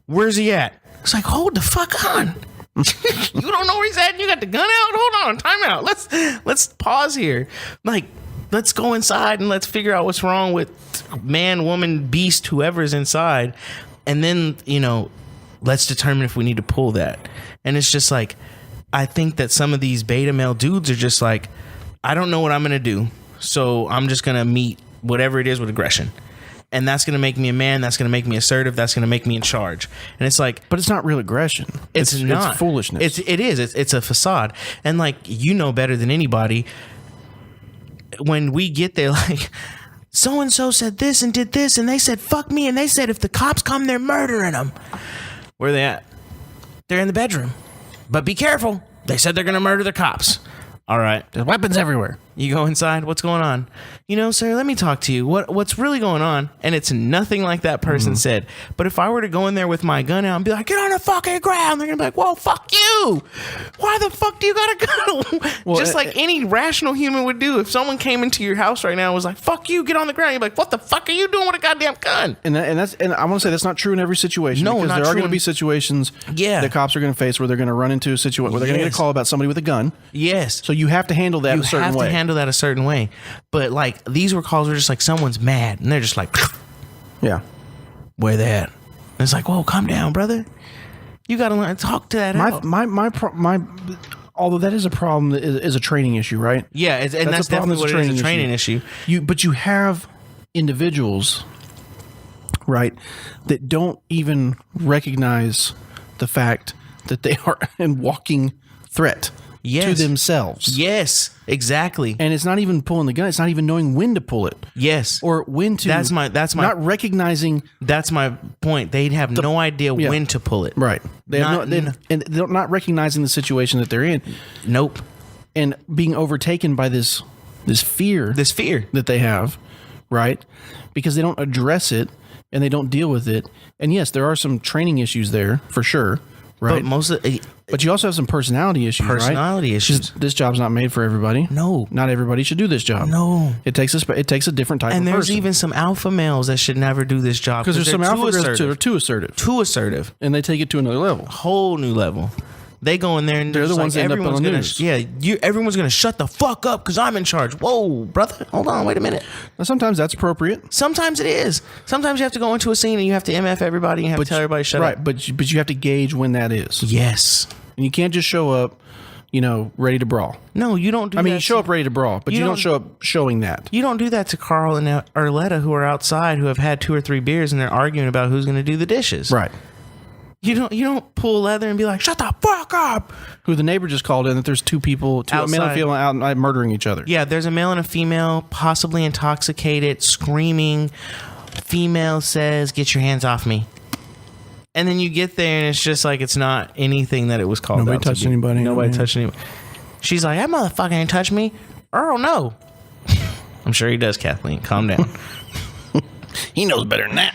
Where's he at? It's like, hold the fuck on. You don't know where he's at and you got the gun out? Hold on, time out. Let's pause here. Like, let's go inside and let's figure out what's wrong with man, woman, beast, whoever's inside. And then, let's determine if we need to pull that. And it's just like, I think that some of these beta male dudes are just like, I don't know what I'm going to do. So I'm just going to meet whatever it is with aggression. And that's going to make me a man. That's going to make me assertive. That's going to make me in charge. And it's like, but it's not real aggression. It's not. It's foolishness. It is. It's a facade. And like, better than anybody. When we get there, like, so-and-so said this and did this. And they said, fuck me. And they said, if the cops come, they're murdering them. Where are they at? They're in the bedroom. But be careful. They said they're going to murder the cops. All right. There's weapons everywhere. You go inside. What's going on? Sir, let me talk to you. What's really going on? And it's nothing like that person said. But if I were to go in there with my gun out and be like, get on the fucking ground, they're going to be like, whoa, fuck you. Why the fuck do you got a gun? Well, just like any rational human would do. If someone came into your house right now and was like, fuck you, get on the ground. You're like, what the fuck are you doing with a goddamn gun? And I want to say that's not true in every situation. No, because not there are true going to be situations that cops are going to face where they're going to run into a situation where they're going to get a call about somebody with a gun. Yes. So you have to handle that a certain way. You have to handle that a certain way. But like these were calls where just like someone's mad and they're just like, yeah, where they at? And it's like, whoa, calm down, brother. You got to learn to talk to that out. My although that is a problem, that is a training issue, right? Yeah, and that's definitely what it is, a training issue. But you have individuals, right, that don't even recognize the fact that they are a walking threat to themselves. Yes, exactly. And it's not even pulling the gun. It's not even knowing when to pull it. Yes. Or when to. That's my not recognizing. That's my point. They'd have no idea when to pull it. Right. And they're not recognizing the situation that they're in. Nope. And being overtaken by this fear. This fear that they have, right? Because they don't address it and they don't deal with it. And yes, there are some training issues there for sure. Right. But you also have some personality issues, Personality issues. This job's not made for everybody. No. Not everybody should do this job. No. It takes a different type of person. And there's even some alpha males that should never do this job. Because there's some alpha girls that are too assertive. Too assertive. And they take it to another level. Whole new level. They go in there and they're the ones that end up on the news. Everyone's going to shut the fuck up because I'm in charge. Whoa, brother. Hold on. Wait a minute. Now, sometimes that's appropriate. Sometimes it is. Sometimes you have to go into a scene and you have to MF everybody and you have to tell everybody shut up. Right, but you have to gauge when that is. Yes. And you can't just show up, ready to brawl. No, you don't do that. I mean, you show up ready to brawl, but you don't show up showing that. You don't do that to Carl and Arletta, who are outside, who have had 2 or 3 beers and they're arguing about who's going to do the dishes. Right. You don't pull leather and be like, shut the fuck up. Who the neighbor just called in that there's 2 people, a male and female out murdering each other. Yeah, there's a male and a female, possibly intoxicated, screaming. Female says, get your hands off me. And then you get there and it's just like it's not anything that it was called. Nobody touched anybody. Nobody touched anybody. She's like, that motherfucker ain't touched me. Earl, no. I'm sure he does, Kathleen. Calm down. He knows better than that.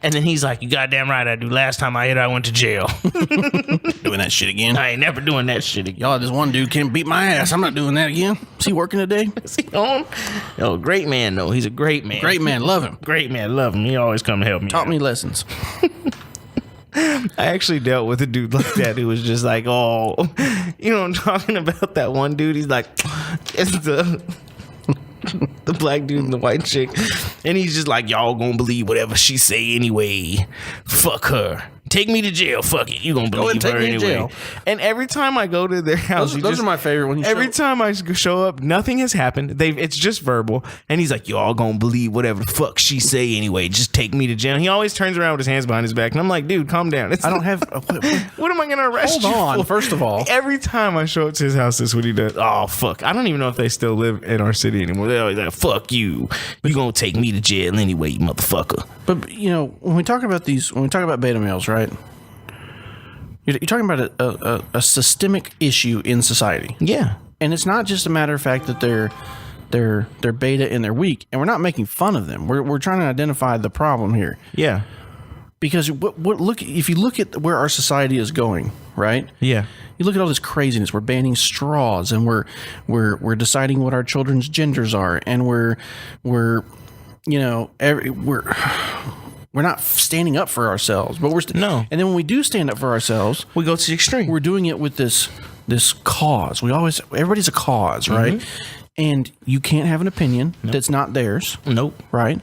And then he's like, you goddamn right I do. Last time I hit her, I went to jail. Doing that shit again? I ain't never doing that shit again. Y'all, this one dude can't beat my ass. I'm not doing that again. Is he working today? Is he on? Oh, great man, though. He's a great man. Great man. Love him. Great man. Love him. He always come to help me. Taught me lessons. I actually dealt with a dude like that who was just like, oh, I'm talking about that one dude. He's like, it's the black dude and the white chick. And he's just like, y'all gonna believe whatever she say anyway. Fuck her. take me to jail. Fuck it. You gonna believe her anyway. And every time I go to their house, those are my favorite. When every time I show up, nothing has happened. It's just verbal. And he's like, y'all gonna believe whatever the fuck she say anyway. Just take me to jail. And he always turns around with his hands behind his back. And I'm like, dude, calm down. I don't have... What am I gonna arrest you for? First of all. Every time I show up to his house, this is what he does. Oh, fuck. I don't even know if they still live in our city anymore. They're always like, fuck you. You gonna take me to jail anyway, you motherfucker. But, when we talk about beta males, right? You're talking about a systemic issue in society. Yeah. And it's not just a matter of fact that they're beta and they're weak, and we're not making fun of them. We're trying to identify the problem here. Yeah. Because if you look at where our society is going, right? Yeah. You look at all this craziness. We're banning straws, and we're deciding what our children's genders are, and we're not standing up for ourselves. But no. And then when we do stand up for ourselves, we go to the extreme. We're doing it with this cause. Everybody's a cause, right? Mm-hmm. And you can't have an opinion that's not theirs. Nope. Right?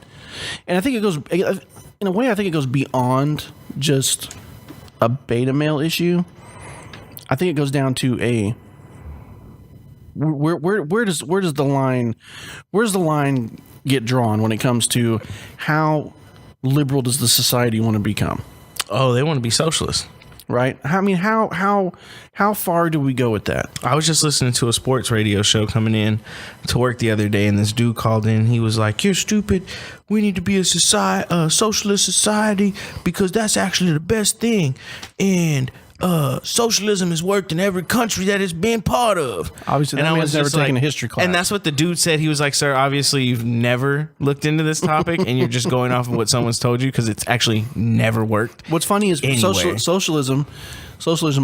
And I think it goes, in a way, I think it goes beyond just a beta male issue. I think it goes down to where does the line get drawn when it comes to how liberal does the society want to become? Oh, they want to be socialist. Right? I mean, how far do we go with that? I was just listening to a sports radio show coming in to work the other day, and this dude called in. He was like, "You're stupid. We need to be a socialist society because that's actually the best thing." And socialism has worked in every country that it's been part of. Obviously, that man's never taken a history class. And that's what the dude said. He was like, "Sir, obviously you've never looked into this topic, and you're just going off of what someone's told you because it's actually never worked." What's funny is socialism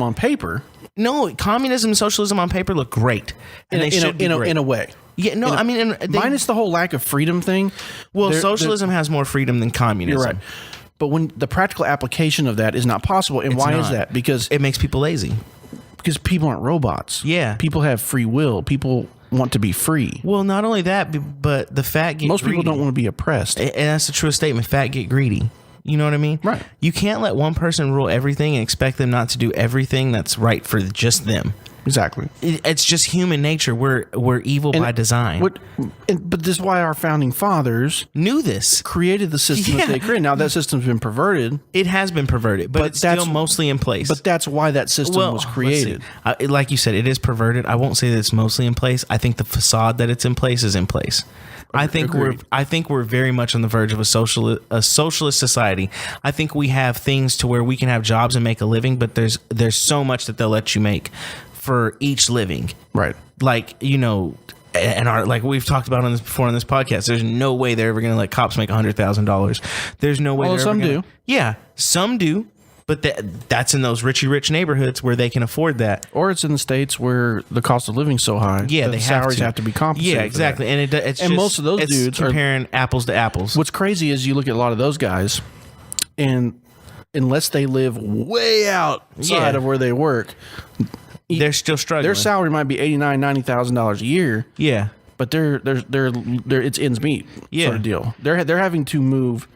on paper. No, communism and socialism on paper look great, and they should be great. In a way. Yeah, no, I mean, minus the whole lack of freedom thing. Well, socialism has more freedom than communism. You're right. But when the practical application of that is not possible, and why is that? Because it makes people lazy. Because people aren't robots. Yeah. People have free will. People want to be free. Well, not only that, but the fat get Most greedy. people don't want to be oppressed. And that's the truest statement. Fat get greedy. You know what I mean? Right. You can't let one person rule everything and expect them not to do everything that's right for just them. Exactly. It's just human nature. We're evil by design. But this is why our founding fathers knew this, created the system that they created. Now that system's been perverted. It has been perverted, but it's still mostly in place. But that's why that system was created. Like you said, it is perverted. I won't say that it's mostly in place. I think the facade that it's in place is in place. I think we're very much on the verge of a socialist society. I think we have things to where we can have jobs and make a living, but there's so much that they'll let you make for each living. Right. Like, and like we've talked about on this before on this podcast, there's no way they're ever going to let cops make $100,000. There's no way. Well, some do. Yeah, some do. But that's in those rich neighborhoods where they can afford that. Or it's in the states where the cost of living is so high. Yeah, the salaries have to be compensated. Yeah, exactly. And it's and just, most of those dudes comparing apples to apples. What's crazy is you look at a lot of those guys, and unless they live way outside of where they work, they're still struggling. Their salary might be $89,000-$90,000 a year. Yeah, but they're it's ends meet sort of deal. They're having to move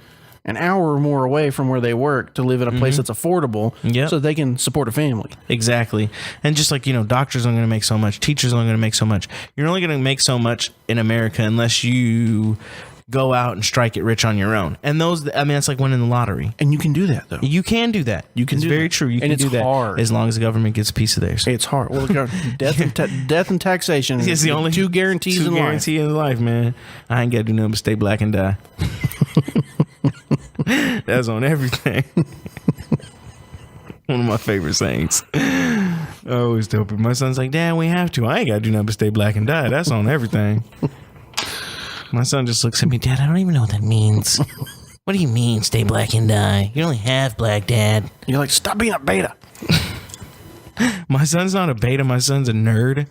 an hour or more away from where they work to live in a place that's affordable, so they can support a family. Exactly. And just like, doctors aren't going to make so much, teachers aren't going to make so much. You're only going to make so much in America unless you go out and strike it rich on your own. And that's like winning the lottery. And you can do that, though. You can do that. It's very true. You can do that. Hard. As long as the government gets a piece of theirs. It's hard. Well, death and taxation is the only two guarantees in life, man. I ain't got to do nothing but stay black and die. That's on everything. One of my favorite sayings. I always tell people, my son's like, "Dad, we have to." I ain't got to do nothing but stay black and die. That's on everything. My son just looks at me, "Dad, I don't even know what that means." "What do you mean, stay black and die? You're only half black, Dad." You're like, "Stop being a beta." My son's not a beta. My son's a nerd.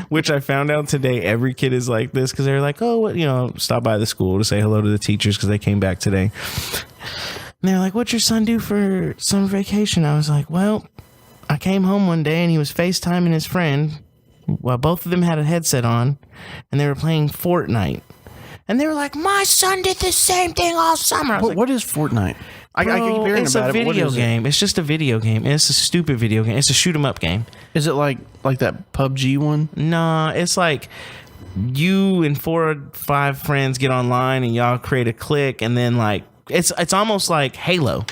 Which I found out today. Every kid is like this because they're like, "Oh, stop by the school to say hello to the teachers because they came back today." And they're like, "What'd your son do for summer vacation?" I was like, "Well, I came home one day and he was FaceTiming his friend while both of them had a headset on and they were playing Fortnite." And they were like, "My son did the same thing all summer." What is Fortnite? I keep hearing it's about a it. video game. It's just a video game. It's a stupid video game. It's a shoot 'em up game. Is it like that PUBG one? Nah, it's like you and 4 or 5 friends get online and y'all create a clique, and then like it's almost like Halo.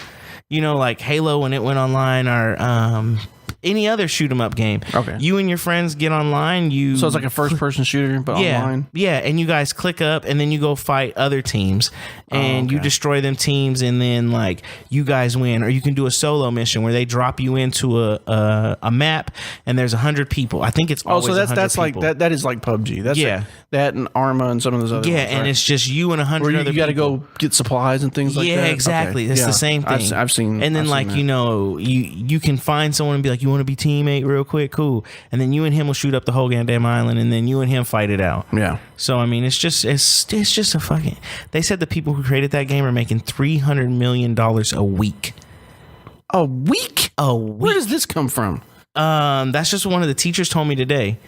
You know, like Halo when it went online, or any other shoot 'em up game. Okay. You and your friends get online. So it's like a first person shooter, but online. Yeah, and you guys click up, and then you go fight other teams, and you destroy them teams, and then like you guys win. Or you can do a solo mission where they drop you into a map, and there's 100 people. I think it's always so that's people. like that is like PUBG. That's like that and Arma and some of those other ones, and right? it's just you and 100 where other you got to people. go get supplies and things like that. Yeah, exactly. Okay. It's the same thing. I've seen. And then I've seen that. you know, you can find someone and be like, you want to be teammate real quick, cool. And then you and him will shoot up the whole goddamn island, and then you and him fight it out. Yeah. So I mean, it's just a fucking. They said the people who created that game are making $300 million a week. A week? A week. Where does this come from? That's just one of the teachers told me today.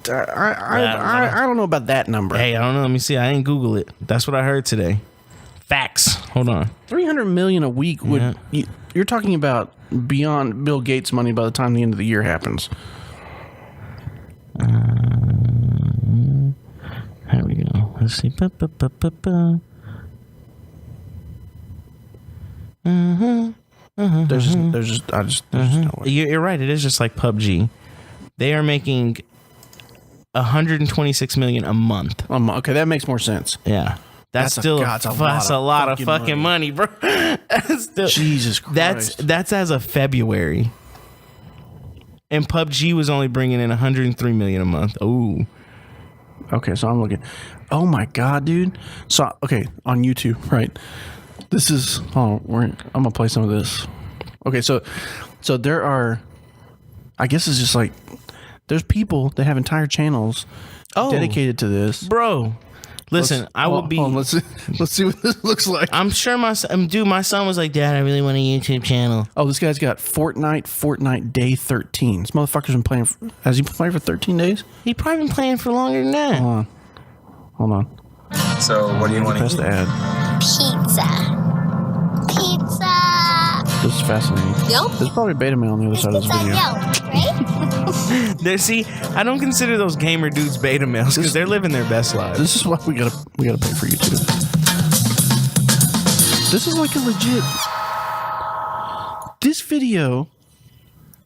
I don't know about that number. Hey, I don't know. Let me see. I didn't Google it. That's what I heard today. Facts. Hold on. 300 million a week would. You're talking about beyond Bill Gates' money by the time the end of the year happens. Here we go. Let's see. There's just no way. You're right. It is just like PUBG. They are making 126 million a month. Okay, that makes more sense. Yeah. That's still that's a lot of fucking money, bro. That's still, Jesus Christ. That's as of February. And PUBG was only bringing in 103 million a month. Ooh. Okay, so I'm looking. Oh my God, dude. So okay, on YouTube, right? This is. I'm gonna play some of this. Okay, so there are. I guess it's just like there's people that have entire channels dedicated to this, bro. Listen, I will be. Let's see what this looks like. I'm sure my son was like, Dad, I really want a YouTube channel. Oh, this guy's got Fortnite day 13. This motherfucker's been playing. Has he been playing for 13 days? He probably been playing for longer than that. Hold on. So, what do you want to eat? Press the ad. Pizza. This is fascinating. Yelp? There's probably beta mail on the other side of this video. See, I don't consider those gamer dudes beta males because they're living their best lives. This is why we gotta pay for YouTube. This is like a legit. This video.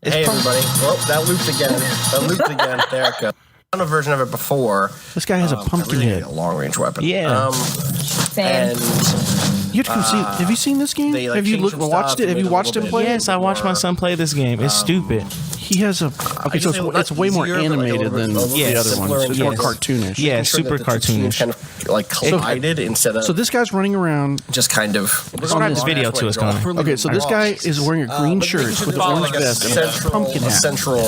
Hey everybody! Well, that looped again. There it goes. I've done a version of it before. This guy has a pumpkin head. A long range weapon. Yeah. And You have to come see. Have you seen this game? they, like, Have you changed some watched stuff it? Have and you made it a watched him little play bit- it? Yes, I watched my son play this game. It's stupid. He has a. Okay, so it's way more easier, but, like, animated than the other simpler ones. and It's more yes. cartoonish. Yeah, Making sure super that the two teams cartoonish. kind of like collided instead of So this guy's running around. just kind of. Describe this video to us, Connor. Okay, so this guy is wearing a green But shirt you should with an follow, orange like, vest and a pumpkin hat, central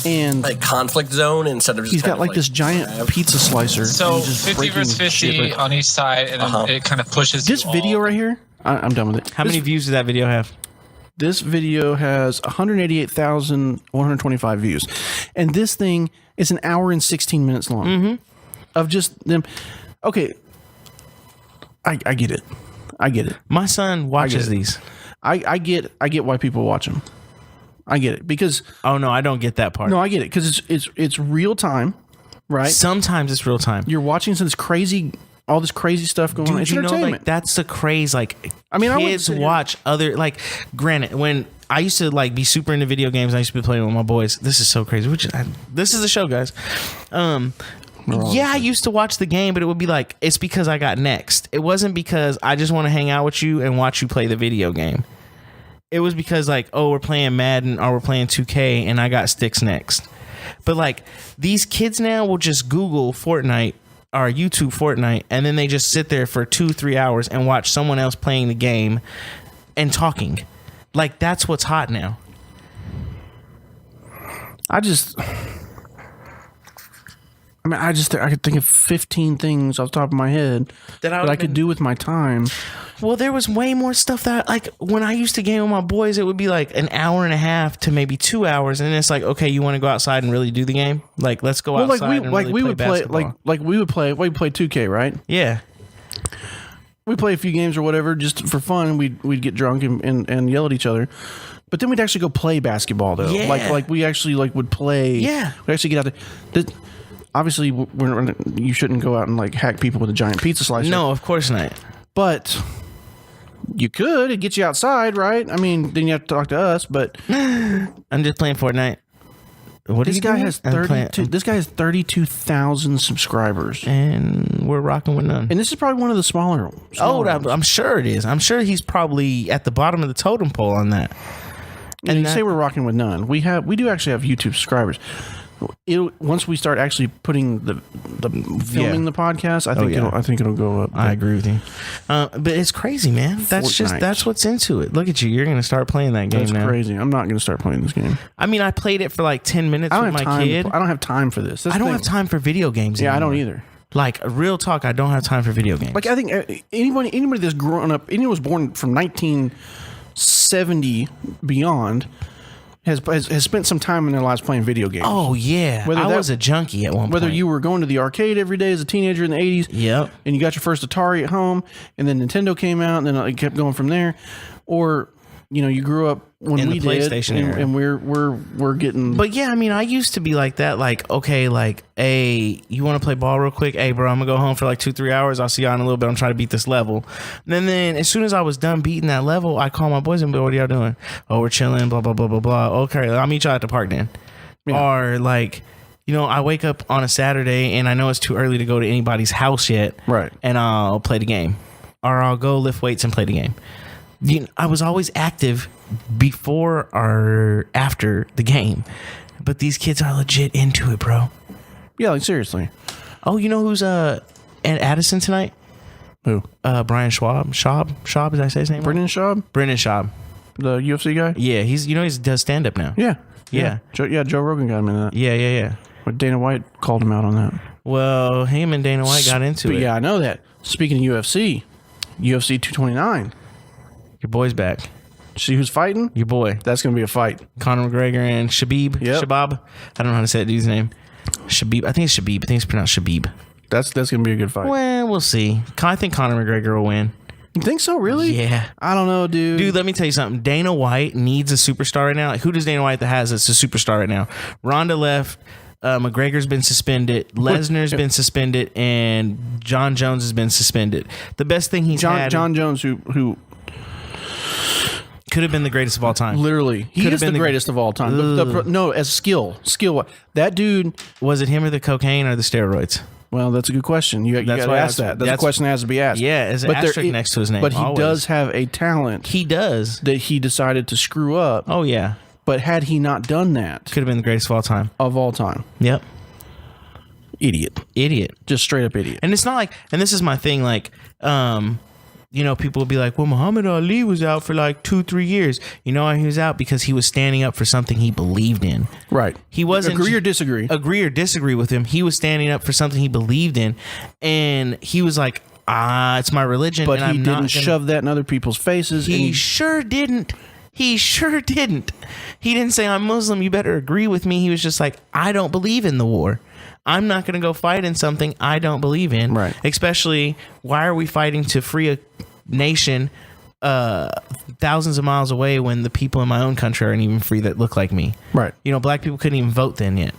and like conflict zone instead of just he's got kind like of, this giant pizza slicer. So and he's just 50 breaking versus 50 shit. on each side, and then it kind of pushes This you video all. right here, I'm done with it. How many views does that video have? This video has 188,125 views, and this thing is an hour and 16 minutes long of just them. Okay, I get it. I get it. My son watches it. these. I get why people watch them. I get it because Oh no, I don't get that part. no, I get it because it's real time, right? Sometimes it's real time. You're watching all this crazy stuff going on. Dude, It's you know, entertainment. like that's the craze. Like, I mean, I wouldn't kids sit here- watch other. Like, granted, when I used to like be super into video games, I used to be playing with my boys. This is so crazy. This is the show, guys. Yeah, I used to watch the game, but it would be like it's because I got next. It wasn't because I just want to hang out with you and watch you play the video game. It was because like, oh, we're playing Madden or we're playing 2K, and I got sticks next. But like these kids now will just Google Fortnite or YouTube Fortnite, and then they just sit there for 2-3 hours and watch someone else playing the game and talking. Like that's what's hot now. I could think of 15 things off the top of my head That I that would've I could been- do with my time. Well, there was way more stuff that like when I used to game with my boys, it would be like an hour and a half to maybe 2 hours, and then it's like, okay, you want to go outside and really do the game? Like, let's go outside and really we would play basketball. we would play 2K, right? Yeah. we play a few games or whatever just for fun, and we'd get drunk and yell at each other. But then we'd actually go play basketball though. Yeah. Like we actually would play. Yeah. We actually get out there. Obviously, you shouldn't go out and like hack people with a giant pizza slicer. No, of course not. But you could. It'd get you outside, right? I mean, then you have to talk to us. But I'm just playing Fortnite. This guy has 32,000 subscribers, and we're rocking with none. and this is probably one of the smaller I'm sure it is. I'm sure he's probably at the bottom of the totem pole on that. And you say we're rocking with none. We do actually have YouTube subscribers. Once we start actually putting the filming the podcast, I think it'll go up. I agree with you. But it's crazy, man. That's what's into it. Look at you. You're going to start playing that game now. That's crazy. I'm not going to start playing this game. I mean, I played it for like 10 minutes with my kid. I don't have time for this. I don't have time for video games anymore. I don't either. Like, real talk, I don't have time for video games. Like, I think anybody that's grown up, anyone was born from 1970 beyond, has spent some time in their lives playing video games. Oh, yeah. I was a junkie at one point. Whether you were going to the arcade every day as a teenager in the 80s. Yep. And you got your first Atari at home, and then Nintendo came out, and then it kept going from there. Or, you grew up when in we the PlayStation did, era. and we're getting... But yeah, I mean, I used to be like that. Like, okay, like, hey, you want to play ball real quick? Hey, bro, I'm going to go home for like 2-3 hours. I'll see you in a little bit. I'm trying to beat this level. And then as soon as I was done beating that level, I call my boys and be, what are y'all doing? Oh, we're chilling, blah, blah, blah, blah, blah. Okay, I'll meet y'all at the park then. Yeah. Or like... I wake up on a Saturday and I know it's too early to go to anybody's house yet. Right. And I'll play the game. Or I'll go lift weights and play the game. I was always active before or after the game. But these kids are legit into it, bro. Yeah, like seriously. Oh, you know who's at Addison tonight? Who? Brian Schwab. Schwab, did I say his name? Brendan Schaub? Brendan Schaub. The UFC guy? Yeah, he does stand-up now. Yeah. Yeah. Joe Rogan got him in that. Yeah. But Dana White called him out on that. Well, him and Dana White got into it. Yeah, I know that. Speaking of UFC 229. Your boy's back. See who's fighting? Your boy. That's going to be a fight. Conor McGregor and Shabib. Yep. Shabab. I don't know how to say that dude's name. Shabib. I think it's Shabib. I think it's pronounced Shabib. That's going to be a good fight. Well, we'll see. I think Conor McGregor will win. You think so, really? Yeah. I don't know, dude. Dude, let me tell you something. Dana White needs a superstar right now. Like, who does Dana White that has that's a superstar right now? Ronda left. McGregor's been suspended. Lesnar's been suspended. And John Jones has been suspended. The best thing he's had... John Jones, who could have been the greatest of all time. Literally. He is the greatest of all time. No, as skill. That dude... Was it him or the cocaine or the steroids? Well, that's a good question. You got to ask that. That's a question that has to be asked. Yeah, as an asterisk next to his name. But he does have a talent. He does. That he decided to screw up. Oh, yeah. But had he not done that... Could have been the greatest of all time. Yep. Idiot. Just straight up idiot. And it's not like... And this is my thing, like... people will be like, well, Muhammad Ali was out for like 2-3 years. You know why he was out? Because he was standing up for something he believed in. Right. He wasn't... Agree or disagree. Agree or disagree with him. He was standing up for something he believed in. And he was like, it's my religion. But and he didn't shove that in other people's faces. He sure didn't. He didn't say, I'm Muslim, you better agree with me. He was just like, I don't believe in the war. I'm not going to go fight in something I don't believe in. Right. Especially, why are we fighting to free a nation thousands of miles away when the people in my own country aren't even free that look like me? Right. Black people couldn't even vote then yet.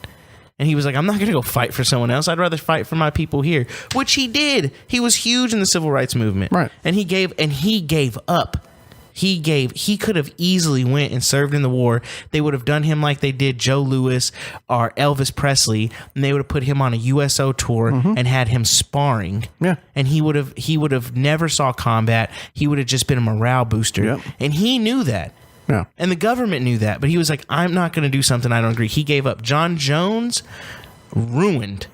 And he was like, I'm not going to go fight for someone else. I'd rather fight for my people here, which he did. He was huge in the civil rights movement. Right. And he gave up. He could have easily went and served in the war. They would have done him like they did Joe Louis or Elvis Presley, and they would have put him on a USO tour and had him sparring. Yeah. And he would have never saw combat. He would have just been a morale booster. Yep. And he knew that. Yeah. And the government knew that, but he was like, I'm not going to do something I don't agree. He gave up. John Jones ruined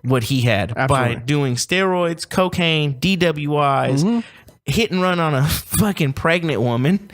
what he had by doing steroids, cocaine, DWIs, hit and run on a fucking pregnant woman.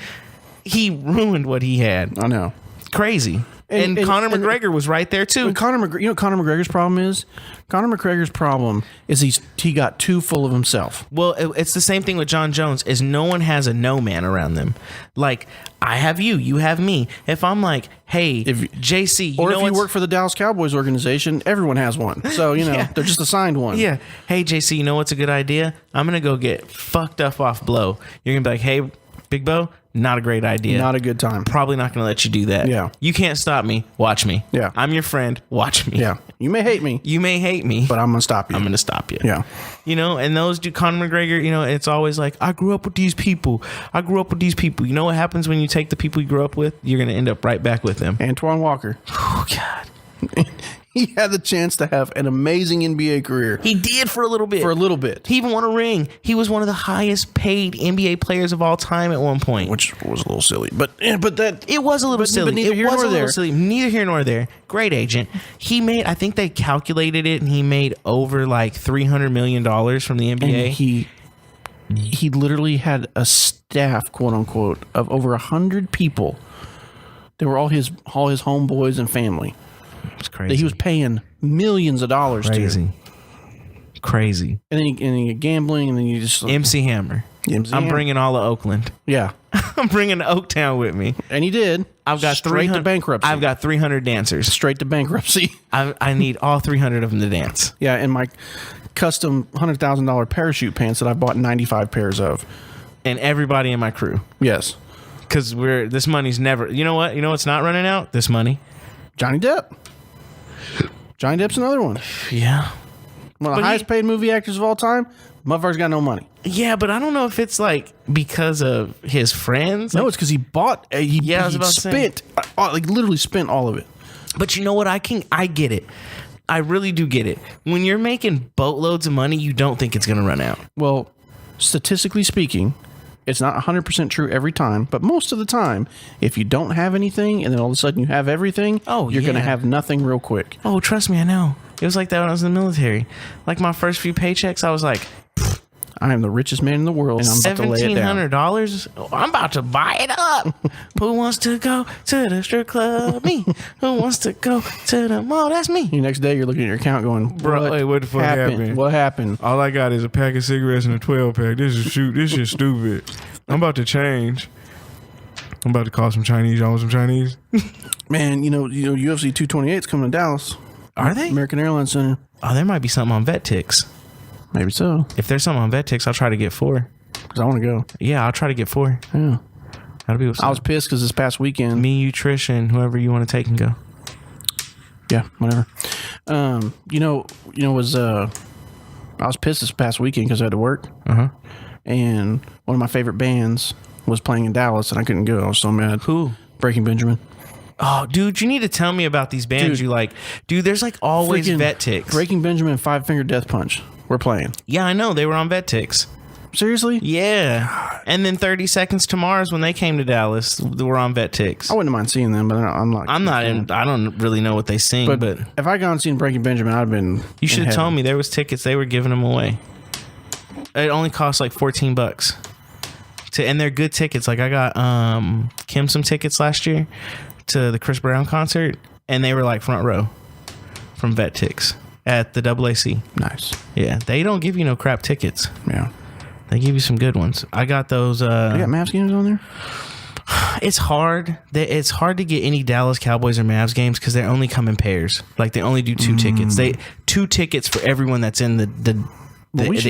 He ruined what he had. I know. Crazy. And Conor McGregor was right there too. You know what Conor McGregor's problem is? Conor McGregor's problem is he got too full of himself. Well, it's the same thing with John Jones. Is no one has a no man around them. Like I have you have me. If I'm like, hey, JC, or if you work for the Dallas Cowboys organization, everyone has one. So they're just assigned one. Yeah. Hey, JC, you know what's a good idea? I'm gonna go get fucked up off blow. You're gonna be like, hey, Bigbo. Not a great idea. Not a good time. Probably not going to let you do that. Yeah. You can't stop me. Watch me. Yeah. I'm your friend. Watch me. Yeah. You may hate me. But I'm going to stop you. I'm going to stop you. Yeah. And those do Conor McGregor, it's always like, I grew up with these people. You know what happens when you take the people you grew up with? You're going to end up right back with them. Antoine Walker. Oh, God. He had the chance to have an amazing NBA career. He did for a little bit. He even won a ring. He was one of the highest paid NBA players of all time at one point. Which was a little silly. But that it was a little silly. But neither here nor there. Neither here nor there. Great agent. He made, I think they calculated it, and he made over like $300 million from the NBA. And he literally had a staff, quote unquote, of over 100 people. They were all his homeboys and family. It's crazy. That he was paying millions of dollars to. Crazy. And then you gambling, and then you just MC Hammer. I'm bringing all of Oakland. Yeah. I'm bringing Oaktown with me. And he did. I've got straight to bankruptcy. I've got 300 dancers. Straight to bankruptcy. I need all 300 of them to dance. Yeah, and my custom $100,000 parachute pants that I bought 95 pairs of. And everybody in my crew. Yes. Because this money's never. You know what? You know what's not running out? This money. Johnny Depp. Johnny Depp's another one. Yeah. One of the highest paid movie actors of all time. Motherfucker's got no money. Yeah, but I don't know if it's like because of his friends. No, it's because he bought. He literally spent all of it. But you know what? I get it. I really do get it. When you're making boatloads of money, you don't think it's going to run out. Well, statistically speaking, it's not 100% true every time, but most of the time, if you don't have anything and then all of a sudden you have everything, you're going to have nothing real quick. Oh, trust me, I know. It was like that when I was in the military. Like my first few paychecks, I was like, I am the richest man in the world, and I'm about to lay it down. $1,700? I'm about to buy it up. Who wants to go to the strip club? Me. Who wants to go to the mall? That's me. The next day, you're looking at your account going, bro, what the fuck happened? What happened? All I got is a pack of cigarettes and a 12-pack. This is stupid. I'm about to change. I'm about to call some Chinese. Y'all want some Chinese? Man, UFC 228 is coming to Dallas. Are they? American Airlines Center. Oh, there might be something on VetTix. Maybe so. If there's something on VetTix, I'll try to get 4. Because I want to go. Yeah, I'll try to get 4. Yeah. That'll be what's I was pissed because this past weekend. Me, you, Trish, and whoever you want to take and go. Yeah, whatever. I was pissed this past weekend because I had to work. Uh-huh. And one of my favorite bands was playing in Dallas, and I couldn't go. I was so mad. Who? Breaking Benjamin. Oh, dude, you need to tell me about these bands you like. Dude, there's like always VetTix. Breaking Benjamin, Five Finger Death Punch. We're playing. Yeah, I know. They were on VetTix. Seriously? Yeah. And then 30 Seconds to Mars, when they came to Dallas, they were on VetTix. I wouldn't mind seeing them, but I'm not. I don't really know what they sing, but if I gone and seen Breaking Benjamin, I'd have been. You should have told me there was tickets. They were giving them away. It only cost like $14. And they're good tickets. Like I got Kim some tickets last year to the Chris Brown concert, and they were like front row from VetTix at the AAC. Nice. Yeah, they don't give you no crap tickets. Yeah, they give you some good ones. I got those. You got Mavs games on there? It's hard. It's hard to get any Dallas Cowboys or Mavs games because they only come in pairs. Like they only do 2 tickets. 2 tickets for everyone that's in the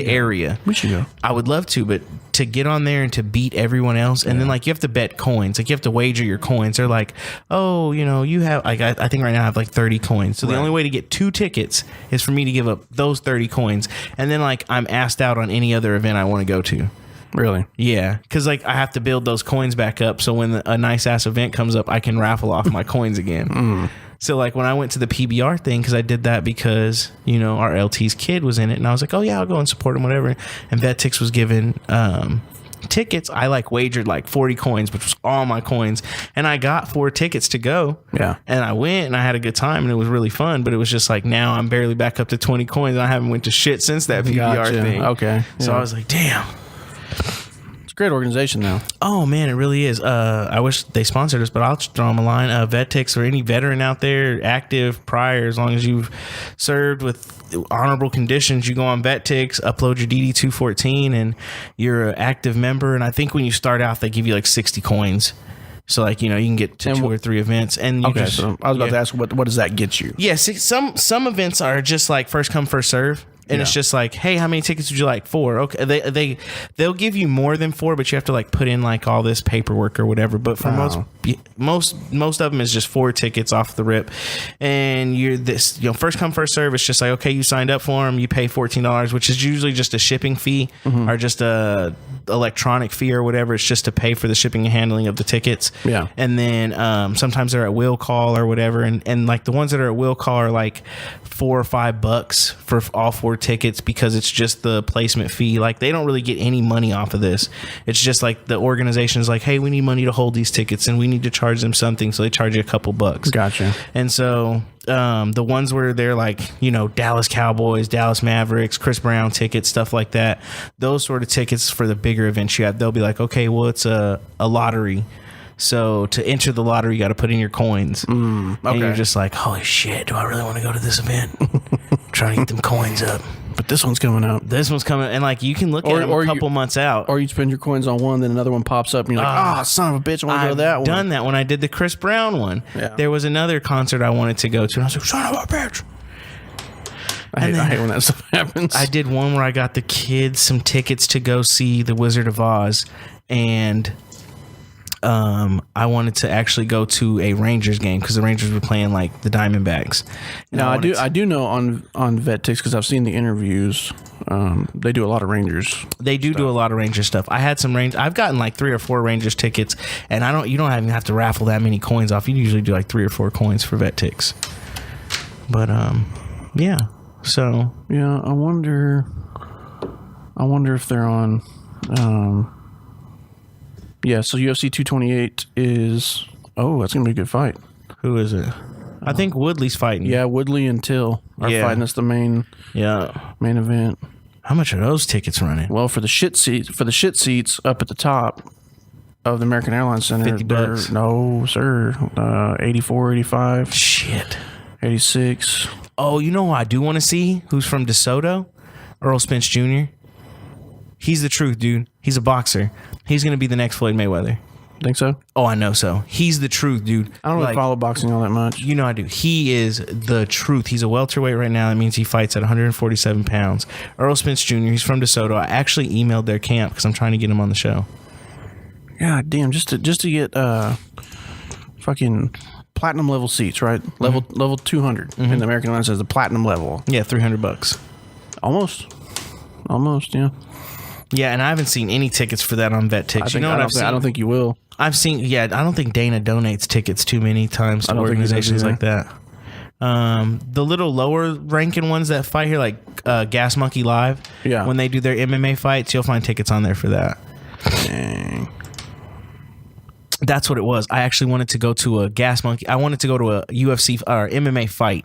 area. We should go. I would love to, but to get on there and to beat everyone else, and then like you have to bet coins, like you have to wager your coins. They're like, oh, you have like I think right now I have like 30 coins. So the only way to get 2 tickets is for me to give up those 30 coins, and then like I'm asked out on any other event I want to go to. Really? Yeah, because like I have to build those coins back up, so when a nice ass event comes up, I can raffle off my coins again. So like when I went to the PBR thing, because I did that because our LT's kid was in it, and I was like, oh yeah, I'll go and support him, whatever. And VetTix was giving tickets. I like wagered like 40 coins, which was all my coins, and I got 4 tickets to go. Yeah. And I went and I had a good time, and it was really fun. But it was just like now I'm barely back up to 20 coins, and I haven't went to shit since that PBR thing. Okay. So I was like, damn. Great organization, though. Oh man, it really is. I wish they sponsored us, but I'll just throw them a line. VetTix or any veteran out there, active, prior, as long as you've served with honorable conditions, you go on VetTix, upload your DD-214, and you're an active member. And I think when you start out, they give you like 60 coins. So like, you can get to 2 or 3 events, and you so I was about to ask, what does that get you? Yeah, see, some events are just like first come, first serve. And it's just like, hey, how many tickets would you like? 4. Okay, they'll give you more than 4, but you have to like put in like all this paperwork or whatever. But for most of them is just 4 tickets off the rip, and you're this first come, first serve. It's just like, okay, you signed up for them, you pay $14, which is usually just a shipping fee or just a electronic fee or whatever. It's just to pay for the shipping and handling of the tickets. Yeah, and then sometimes they're at will call or whatever, and like the ones that are at will call are like $4 or $5 for all 4 tickets, because it's just the placement fee. Like they don't really get any money off of this. It's just like the organization is like, hey, we need money to hold these tickets and we need to charge them something, so they charge you a couple bucks. Gotcha. And so the ones where they're like, Dallas Cowboys, Dallas Mavericks, Chris Brown tickets, stuff like that, those sort of tickets for the bigger events, they'll be like, okay, well, it's a lottery. So to enter the lottery, you got to put in your coins. Okay. And you're just like, holy shit, do I really want to go to this event? Trying to get them coins up. But this one's coming out. This one's coming. And like you can look at them a couple months out. Or you spend your coins on one, then another one pops up and you're like, son of a bitch, I want to go to that one. I've done that when I did the Chris Brown one. Yeah. There was another concert I wanted to go to, and I was like, son of a bitch. I hate when that stuff happens. I did one where I got the kids some tickets to go see The Wizard of Oz, and I wanted to actually go to a Rangers game because the Rangers were playing like the Diamondbacks. Now I do know on VetTix, because I've seen the interviews. They do a lot of Rangers. They do a lot of Rangers stuff. I had some I've gotten like 3 or 4 Rangers tickets, and you don't even have to raffle that many coins off. You usually do like 3 or 4 coins for VetTix. But yeah. So yeah, I wonder if they're on. Yeah, so UFC 228 is... Oh, that's going to be a good fight. Who is it? I think Woodley's fighting. Yeah, Woodley and Till are fighting. That's the main event. How much are those tickets running? Well, for the shit seats up at the top of the American Airlines Center, $50. No, sir. 84, 85. Shit. 86. Oh, you know who I do want to see? Who's from DeSoto? Earl Spence Jr. He's the truth, dude. He's a boxer. He's going to be the next Floyd Mayweather. Think so? Oh, I know so. He's the truth, dude. I don't really follow boxing all that much. You know I do. He is the truth. He's a welterweight right now. That means he fights at 147 pounds. Earl Spence Jr., he's from DeSoto. I actually emailed their camp because I'm trying to get him on the show. God damn, just to get fucking platinum level seats, right? Mm-hmm. Level 200. And the American Airlines says the platinum level. Yeah, $300. Almost, yeah. Yeah, and I haven't seen any tickets for that on VetTix. I don't think you will. I've seen, I don't think Dana donates tickets too many times to organizations like that. The little lower ranking ones that fight here, like Gas Monkey Live, when they do their MMA fights, you'll find tickets on there for that. Dang. That's what it was. I actually wanted to go to a Gas Monkey. I wanted to go to a UFC or MMA fight.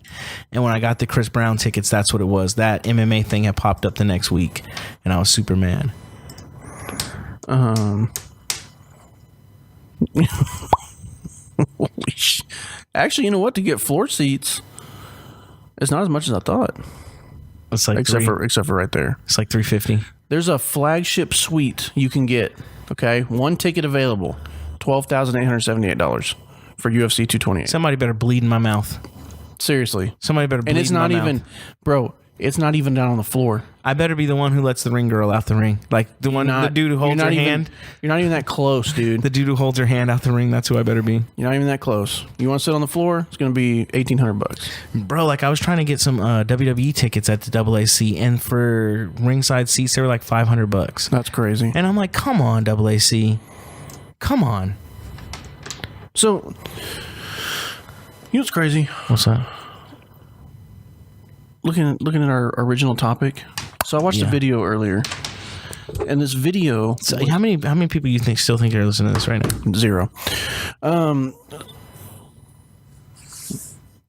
And when I got the Chris Brown tickets, that's what it was. That MMA thing had popped up the next week. And I was super mad. Actually, you know what? To get floor seats, it's not as much as I thought. It's like except for right there. It's like $350. There's a flagship suite you can get. Okay, one ticket available. $12,878 for UFC 228. Somebody better bleed in my mouth. Seriously. Somebody better bleed in my mouth. And it's not even, bro, it's not even down on the floor. I better be the one who lets the ring girl out the ring. Like the dude who holds her hand. You're not even that close, dude. The dude who holds her hand out the ring, that's who I better be. You're not even that close. You want to sit on the floor? It's going to be $1,800. Bro, like I was trying to get some WWE tickets at the AAC, and for ringside seats, they were like $500. That's crazy. And I'm like, come on, AAC. Come on. So, you know what's crazy? What's that? Looking at our original topic. So I watched a video earlier, and this video. So how many people do you still think are listening to this right now? 0.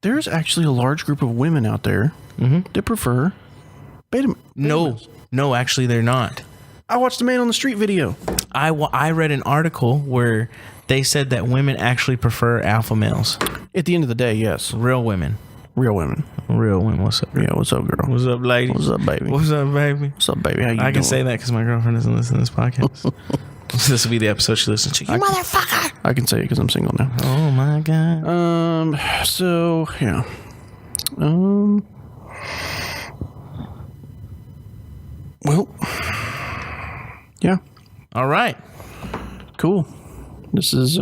There's actually a large group of women out there that prefer beta. No, actually, they're not. I watched the Man on the Street video. I read an article where they said that women actually prefer alpha males. At the end of the day, yes. Real women. Real women. What's up? Yeah, what's up, girl? What's up, lady? What's up, baby? What's up, baby? What's up, baby? How you doing? I can say that because my girlfriend doesn't listen to this podcast. This will be the episode she listens to. You motherfucker! I can say it because I'm single now. Oh my god. So yeah. Well. Yeah. All right. Cool. This is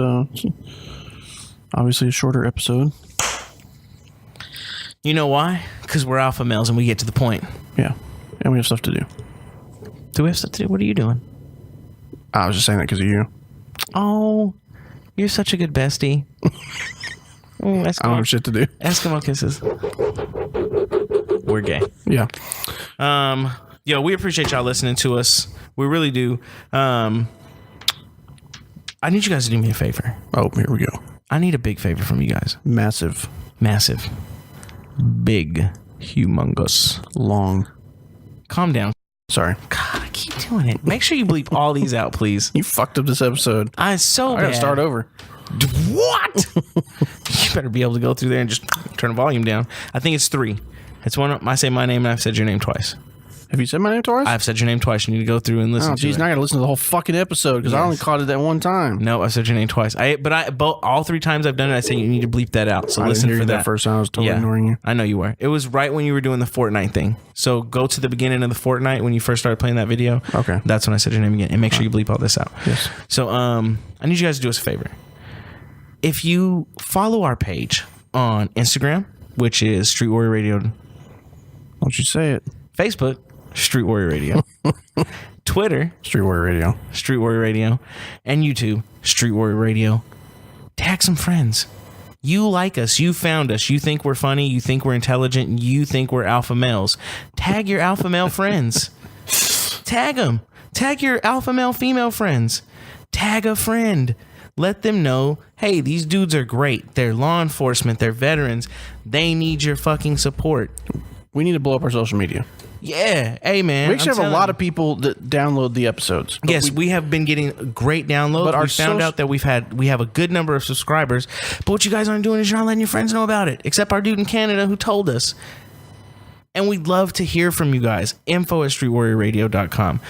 obviously a shorter episode. You know why? Because we're alpha males and we get to the point. Yeah. And we have stuff to do. Do we have stuff to do? What are you doing? I was just saying that because of you. Oh, you're such a good bestie. I don't have shit to do. Eskimo kisses. We're gay. Yeah. Yo, we appreciate y'all listening to us. We really do. I need you guys to do me a favor. Oh, here we go. I need a big favor from you guys. Massive. Big. Humongous. Long. Calm down. Sorry. God, I keep doing it. Make sure you bleep all these out, please. You fucked up this episode. I gotta start over. What? You better be able to go through there and just turn the volume down. I think it's 3. It's one. I say my name and I've said your name twice. Have you said my name twice? I've said your name twice. You need to go through and listen to it. Now I gotta listen to the whole fucking episode because I only caught it that one time. No, I said your name twice. All 3 times I've done it, I said you need to bleep that out. So listen for that. First time I was totally ignoring you. I know you were. It was right when you were doing the Fortnite thing. So go to the beginning of the Fortnite when you first started playing that video. Okay. That's when I said your name again. And make sure you bleep all this out. Yes. So I need you guys to do us a favor. If you follow our page on Instagram, which is Street Warrior Radio. Don't you say it. Facebook, Street Warrior Radio. Twitter, Street Warrior Radio. Street Warrior Radio. And YouTube, Street Warrior Radio. Tag some friends. You like us. You found us. You think we're funny. You think we're intelligent. You think we're alpha males. Tag your alpha male friends. Tag them. Tag your alpha male female friends. Tag a friend. Let them know, hey, these dudes are great. They're law enforcement. They're veterans. They need your fucking support. We need to blow up our social media. Yeah. Hey, man. We actually have a lot of people that download the episodes. Yes, we have been getting great downloads. But we found out that we have a good number of subscribers. But what you guys aren't doing is you're not letting your friends know about it. Except our dude in Canada who told us. And we'd love to hear from you guys. info@streetwarriorradio.com.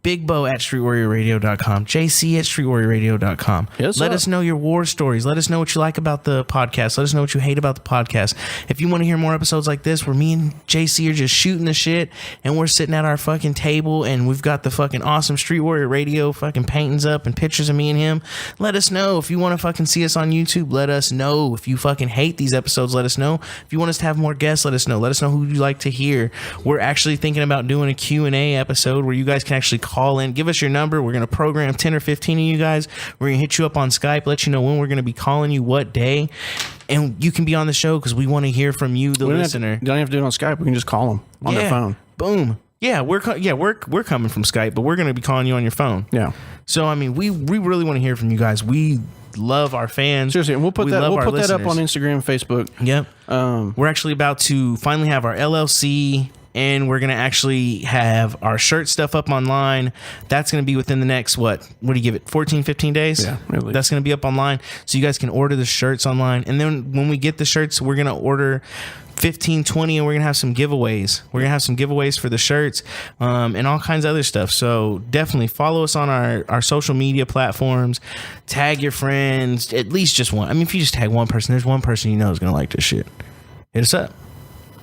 Bigbo at streetwarriorradio.com. JC at streetwarriorradio.com. Let us know your war stories. Let us know what you like about the podcast. Let us know what you hate about the podcast. If you want to hear more episodes like this where me and JC are just shooting the shit and we're sitting at our fucking table and we've got the fucking awesome Street Warrior Radio fucking paintings up and pictures of me and him, let us know. If you want to fucking see us on YouTube, let us know. If you fucking hate these episodes, let us know. If you want us to have more guests, let us know. Let us know who you'd like to hear. We're actually thinking about doing a Q&A episode where you guys can actually call in, give us your number. We're going to program 10 or 15 of you guys. We're going to hit you up on Skype, let you know when we're going to be calling you, what day, and you can be on the show because we want to hear from you, the listener. You don't have to do it on Skype. We can just call them on their phone. Boom. Yeah, we're coming from Skype, but we're going to be calling you on your phone. Yeah. So I mean, we really want to hear from you guys. We love our fans. Seriously, and we'll put that up on Instagram, Facebook. Yep. We're actually about to finally have our LLC. And we're going to actually have our shirt stuff up online. That's going to be within the next, what do you give it, 14, 15 days? Yeah, really. That's going to be up online. So you guys can order the shirts online. And then when we get the shirts, we're going to order 15, 20, and we're going to have some giveaways. We're going to have some giveaways for the shirts and all kinds of other stuff. So definitely follow us on our social media platforms. Tag your friends, at least just one. I mean, if you just tag one person, there's one person you know is going to like this shit. Hit us up.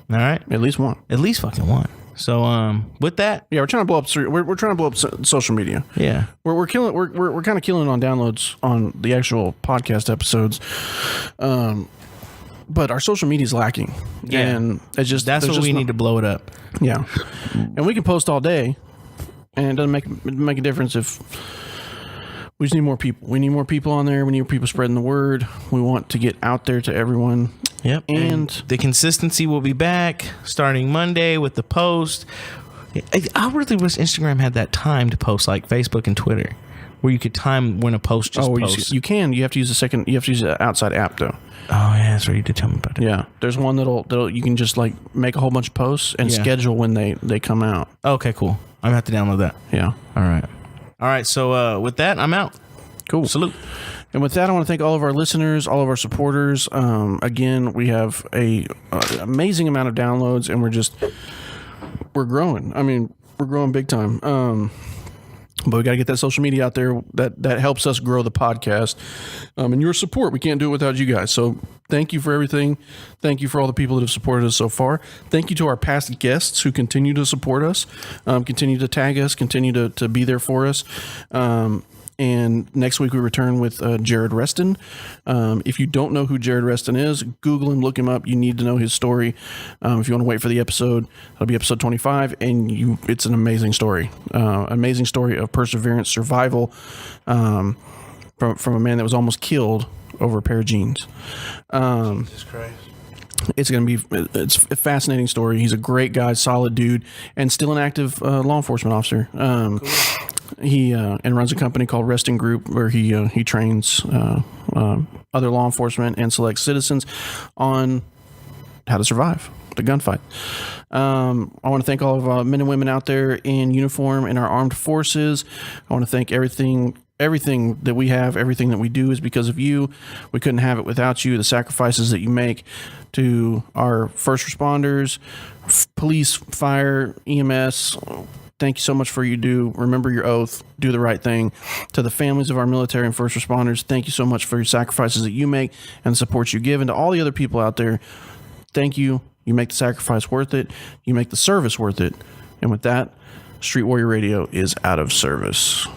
All right, at least one. At least fucking one. So with that, yeah, we're trying to blow up. We're trying to blow up social media. Yeah, we're killing. We're kind of killing on downloads on the actual podcast episodes. But our social media is lacking. Yeah, and it's just that's what we need to blow it up. Yeah, and we can post all day, and it doesn't make a difference if. We just need more people. We need more people on there. We need people spreading the word. We want to get out there to everyone. Yep. And the consistency will be back starting Monday with the post. I really wish Instagram had that time to post like Facebook and Twitter, where you could time when a post just posts. You can. You have to use you have to use an outside app though. Oh yeah, that's right. You did tell me about it. Yeah. There's one that'll you can just like make a whole bunch of posts and schedule when they come out. Okay, cool. I'm gonna have to download that. Yeah. All right. All right. So with that, I'm out. Cool. Salute. And with that, I want to thank all of our listeners, all of our supporters. Again, we have a amazing amount of downloads, and we're growing. I mean, we're growing big time. But we got to get that social media out there that helps us grow the podcast. And your support, we can't do it without you guys. So thank you for everything. Thank you for all the people that have supported us so far. Thank you to our past guests who continue to support us, continue to tag us, continue to be there for us. And next week we return with Jared Reston. If you don't know who Jared Reston is, Google him, look him up. You need to know his story. If you want to wait for the episode, it'll be episode 25, and it's an amazing story. Amazing story of perseverance, survival, from a man that was almost killed over a pair of jeans. Jesus Christ. It's a fascinating story. He's a great guy, solid dude, and still an active law enforcement officer. Cool. He and runs a company called Resting Group, where he trains other law enforcement and select citizens on how to survive the gunfight. I want to thank all of our men and women out there in uniform in our armed forces. I want to thank everything that we have, everything that we do is because of you. We couldn't have it without you. The sacrifices that you make to our first responders, police, fire, EMS. Thank you so much for you do. Remember your oath. Do the right thing. To the families of our military and first responders, thank you so much for your sacrifices that you make and the support you give. And to all the other people out there, thank you. You make the sacrifice worth it. You make the service worth it. And with that, Street Warrior Radio is out of service.